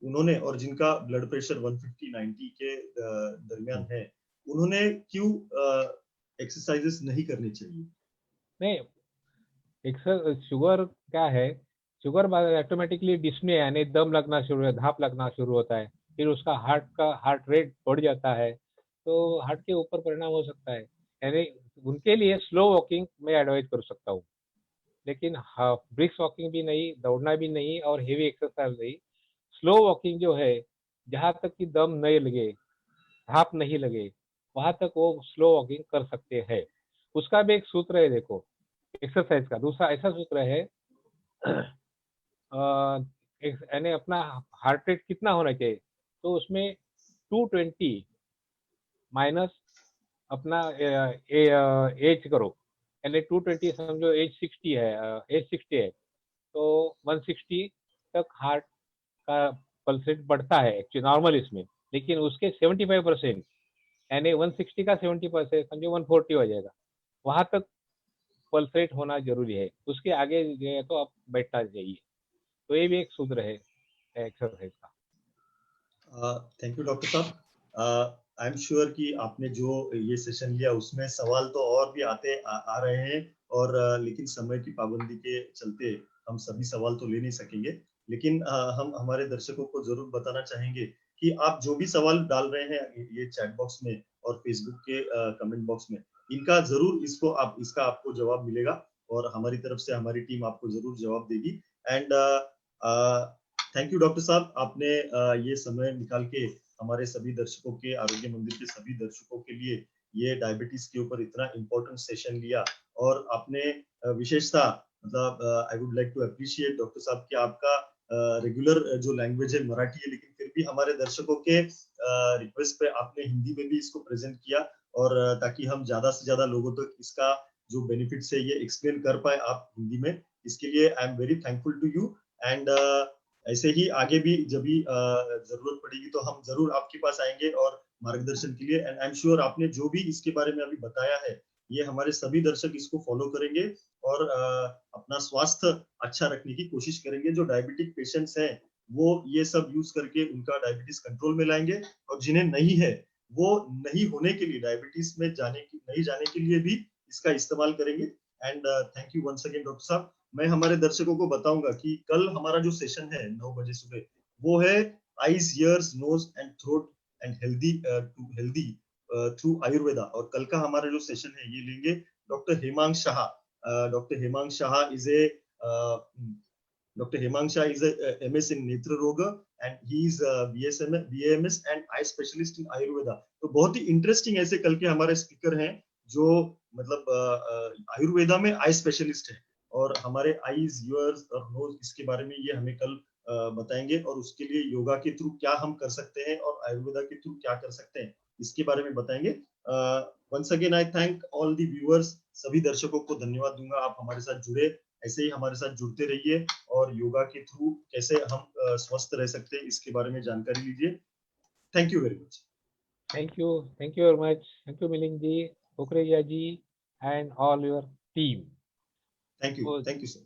उन्होंने, और जिनका ब्लड प्रेशर 150-90 के दरमियान है, उन्होंने क्यों एक्सरसाइजेस नहीं करनी चाहिए? नहीं, शुगर क्या है, शुगर ऑटोमेटिकली डिस्ने यानी दम लगना शुरू है, धाप लगना शुरू होता है, फिर उसका हार्ट रेट बढ़ जाता है, तो हार्ट के ऊपर परिणाम हो सकता है। यानी उनके लिए स्लो वॉकिंग मैं एडवाइज कर सकता हूँ, लेकिन ब्रिक्स वॉकिंग भी नहीं, दौड़ना भी नहीं और हेवी एक्सरसाइज नहीं। स्लो वॉकिंग जो है, जहाँ तक कि दम नहीं लगे, धाप नहीं लगे, वहां तक वो स्लो वॉकिंग कर सकते हैं। उसका भी एक सूत्र है, देखो एक्सरसाइज का दूसरा ऐसा सूत्र है, यानी अपना हार्ट रेट कितना होना चाहिए, तो उसमें 220 माइनस अपना एज करो, यानी 220 समझो एज 60 है, एज 60 है तो 160 तक हार्ट का पल्स रेट बढ़ता है एक्चुअली नॉर्मल इसमें। लेकिन उसके 75%, यानी 160 का 70% समझो 140 हो जाएगा, वहां तक पल्स रेट होना जरूरी है। उसके आगे जो है तो आप बैठना चाहिए। तो ये भी एक सूत्र है एक्सरसाइज का। थैंक यू डॉक्टर साहब। आई एम श्योर कि आपने जो ये सेशन लिया उसमें सवाल तो और भी आ रहे हैं, और लेकिन समय की पाबंदी के चलते हम सभी सवाल तो ले नहीं सकेंगे। लेकिन हम हमारे दर्शकों को जरूर बताना चाहेंगे कि आप जो भी सवाल डाल रहे हैं ये चैट बॉक्स में और फेसबुक के कमेंट बॉक्स में, इनका जरूर इसका आपको जवाब मिलेगा, और हमारी तरफ से हमारी टीम आपको जरूर जवाब देगी। एंड थैंक यू डॉक्टर साहब, आपने ये समय निकाल के हमारे सभी दर्शकों के, आरोग्य मंदिर के सभी दर्शकों के लिए ये डायबिटीज के ऊपर इतना इम्पोर्टेंट सेशन लिया। और आपने विशेषता, मतलब I would like to appreciate doctor साहब कि आपका रेगुलर जो लैंग्वेज है मराठी है, लेकिन फिर भी हमारे दर्शकों के रिक्वेस्ट पे आपने हिंदी में भी इसको प्रेजेंट किया, और ताकि हम ज्यादा से ज्यादा लोगों तक इसका जो बेनिफिट्स है ये एक्सप्लेन कर पाए आप हिंदी में। इसके लिए I am very thankful to you. And ऐसे ही आगे भी जब भी जरूरत पड़ेगी तो हम जरूर आपके पास आएंगे और मार्गदर्शन के लिए। एंड आई एम श्योर आपने जो भी इसके बारे में अभी बताया है ये हमारे सभी दर्शक इसको फॉलो करेंगे और अपना स्वास्थ्य अच्छा रखने की कोशिश करेंगे। जो डायबिटिक पेशेंट्स हैं वो ये सब यूज करके उनका डायबिटीज कंट्रोल में लाएंगे, और जिन्हें नहीं है वो नहीं होने के लिए, डायबिटीज में नहीं जाने के लिए भी इसका इस्तेमाल करेंगे। And thank you once again doctor साहब। मैं हमारे दर्शकों को बताऊंगा कि कल हमारा जो सेशन है 9 बजे सुबह, वो है eyes, ears, nose and throat and healthy through Ayurveda. और कल का हमारा जो सेशन है ये लेंगे doctor Hemang Shah. Doctor Hemang Shah is a Dr. Hemang Shah is a MS in नेत्र रोग and he is BAMS and eye specialist in Ayurveda। तो बहुत ही इंटरेस्टिंग ऐसे कल के हमारे स्पीकर हैं जो मतलब आयुर्वेदा में आई स्पेशलिस्ट है, और हमारे आईज, ईयर्स और नोज इसके बारे में ये हमें कल बताएंगे, और उसके लिए योगा के थ्रू क्या हम कर सकते हैं और आयुर्वेदा के थ्रू क्या कर सकते हैं इसके बारे में बताएंगे। Once again I thank all the viewers. सभी दर्शकों को धन्यवाद दूंगा, आप हमारे साथ जुड़े, ऐसे ही हमारे साथ जुड़ते रहिए और योगा के थ्रू कैसे हम स्वस्थ रह सकते हैं इसके बारे में जानकारी लीजिए। Thank you very much. Thank you very much. Thank you Milind ji, Kukreja ji and all your team. Thank you sir.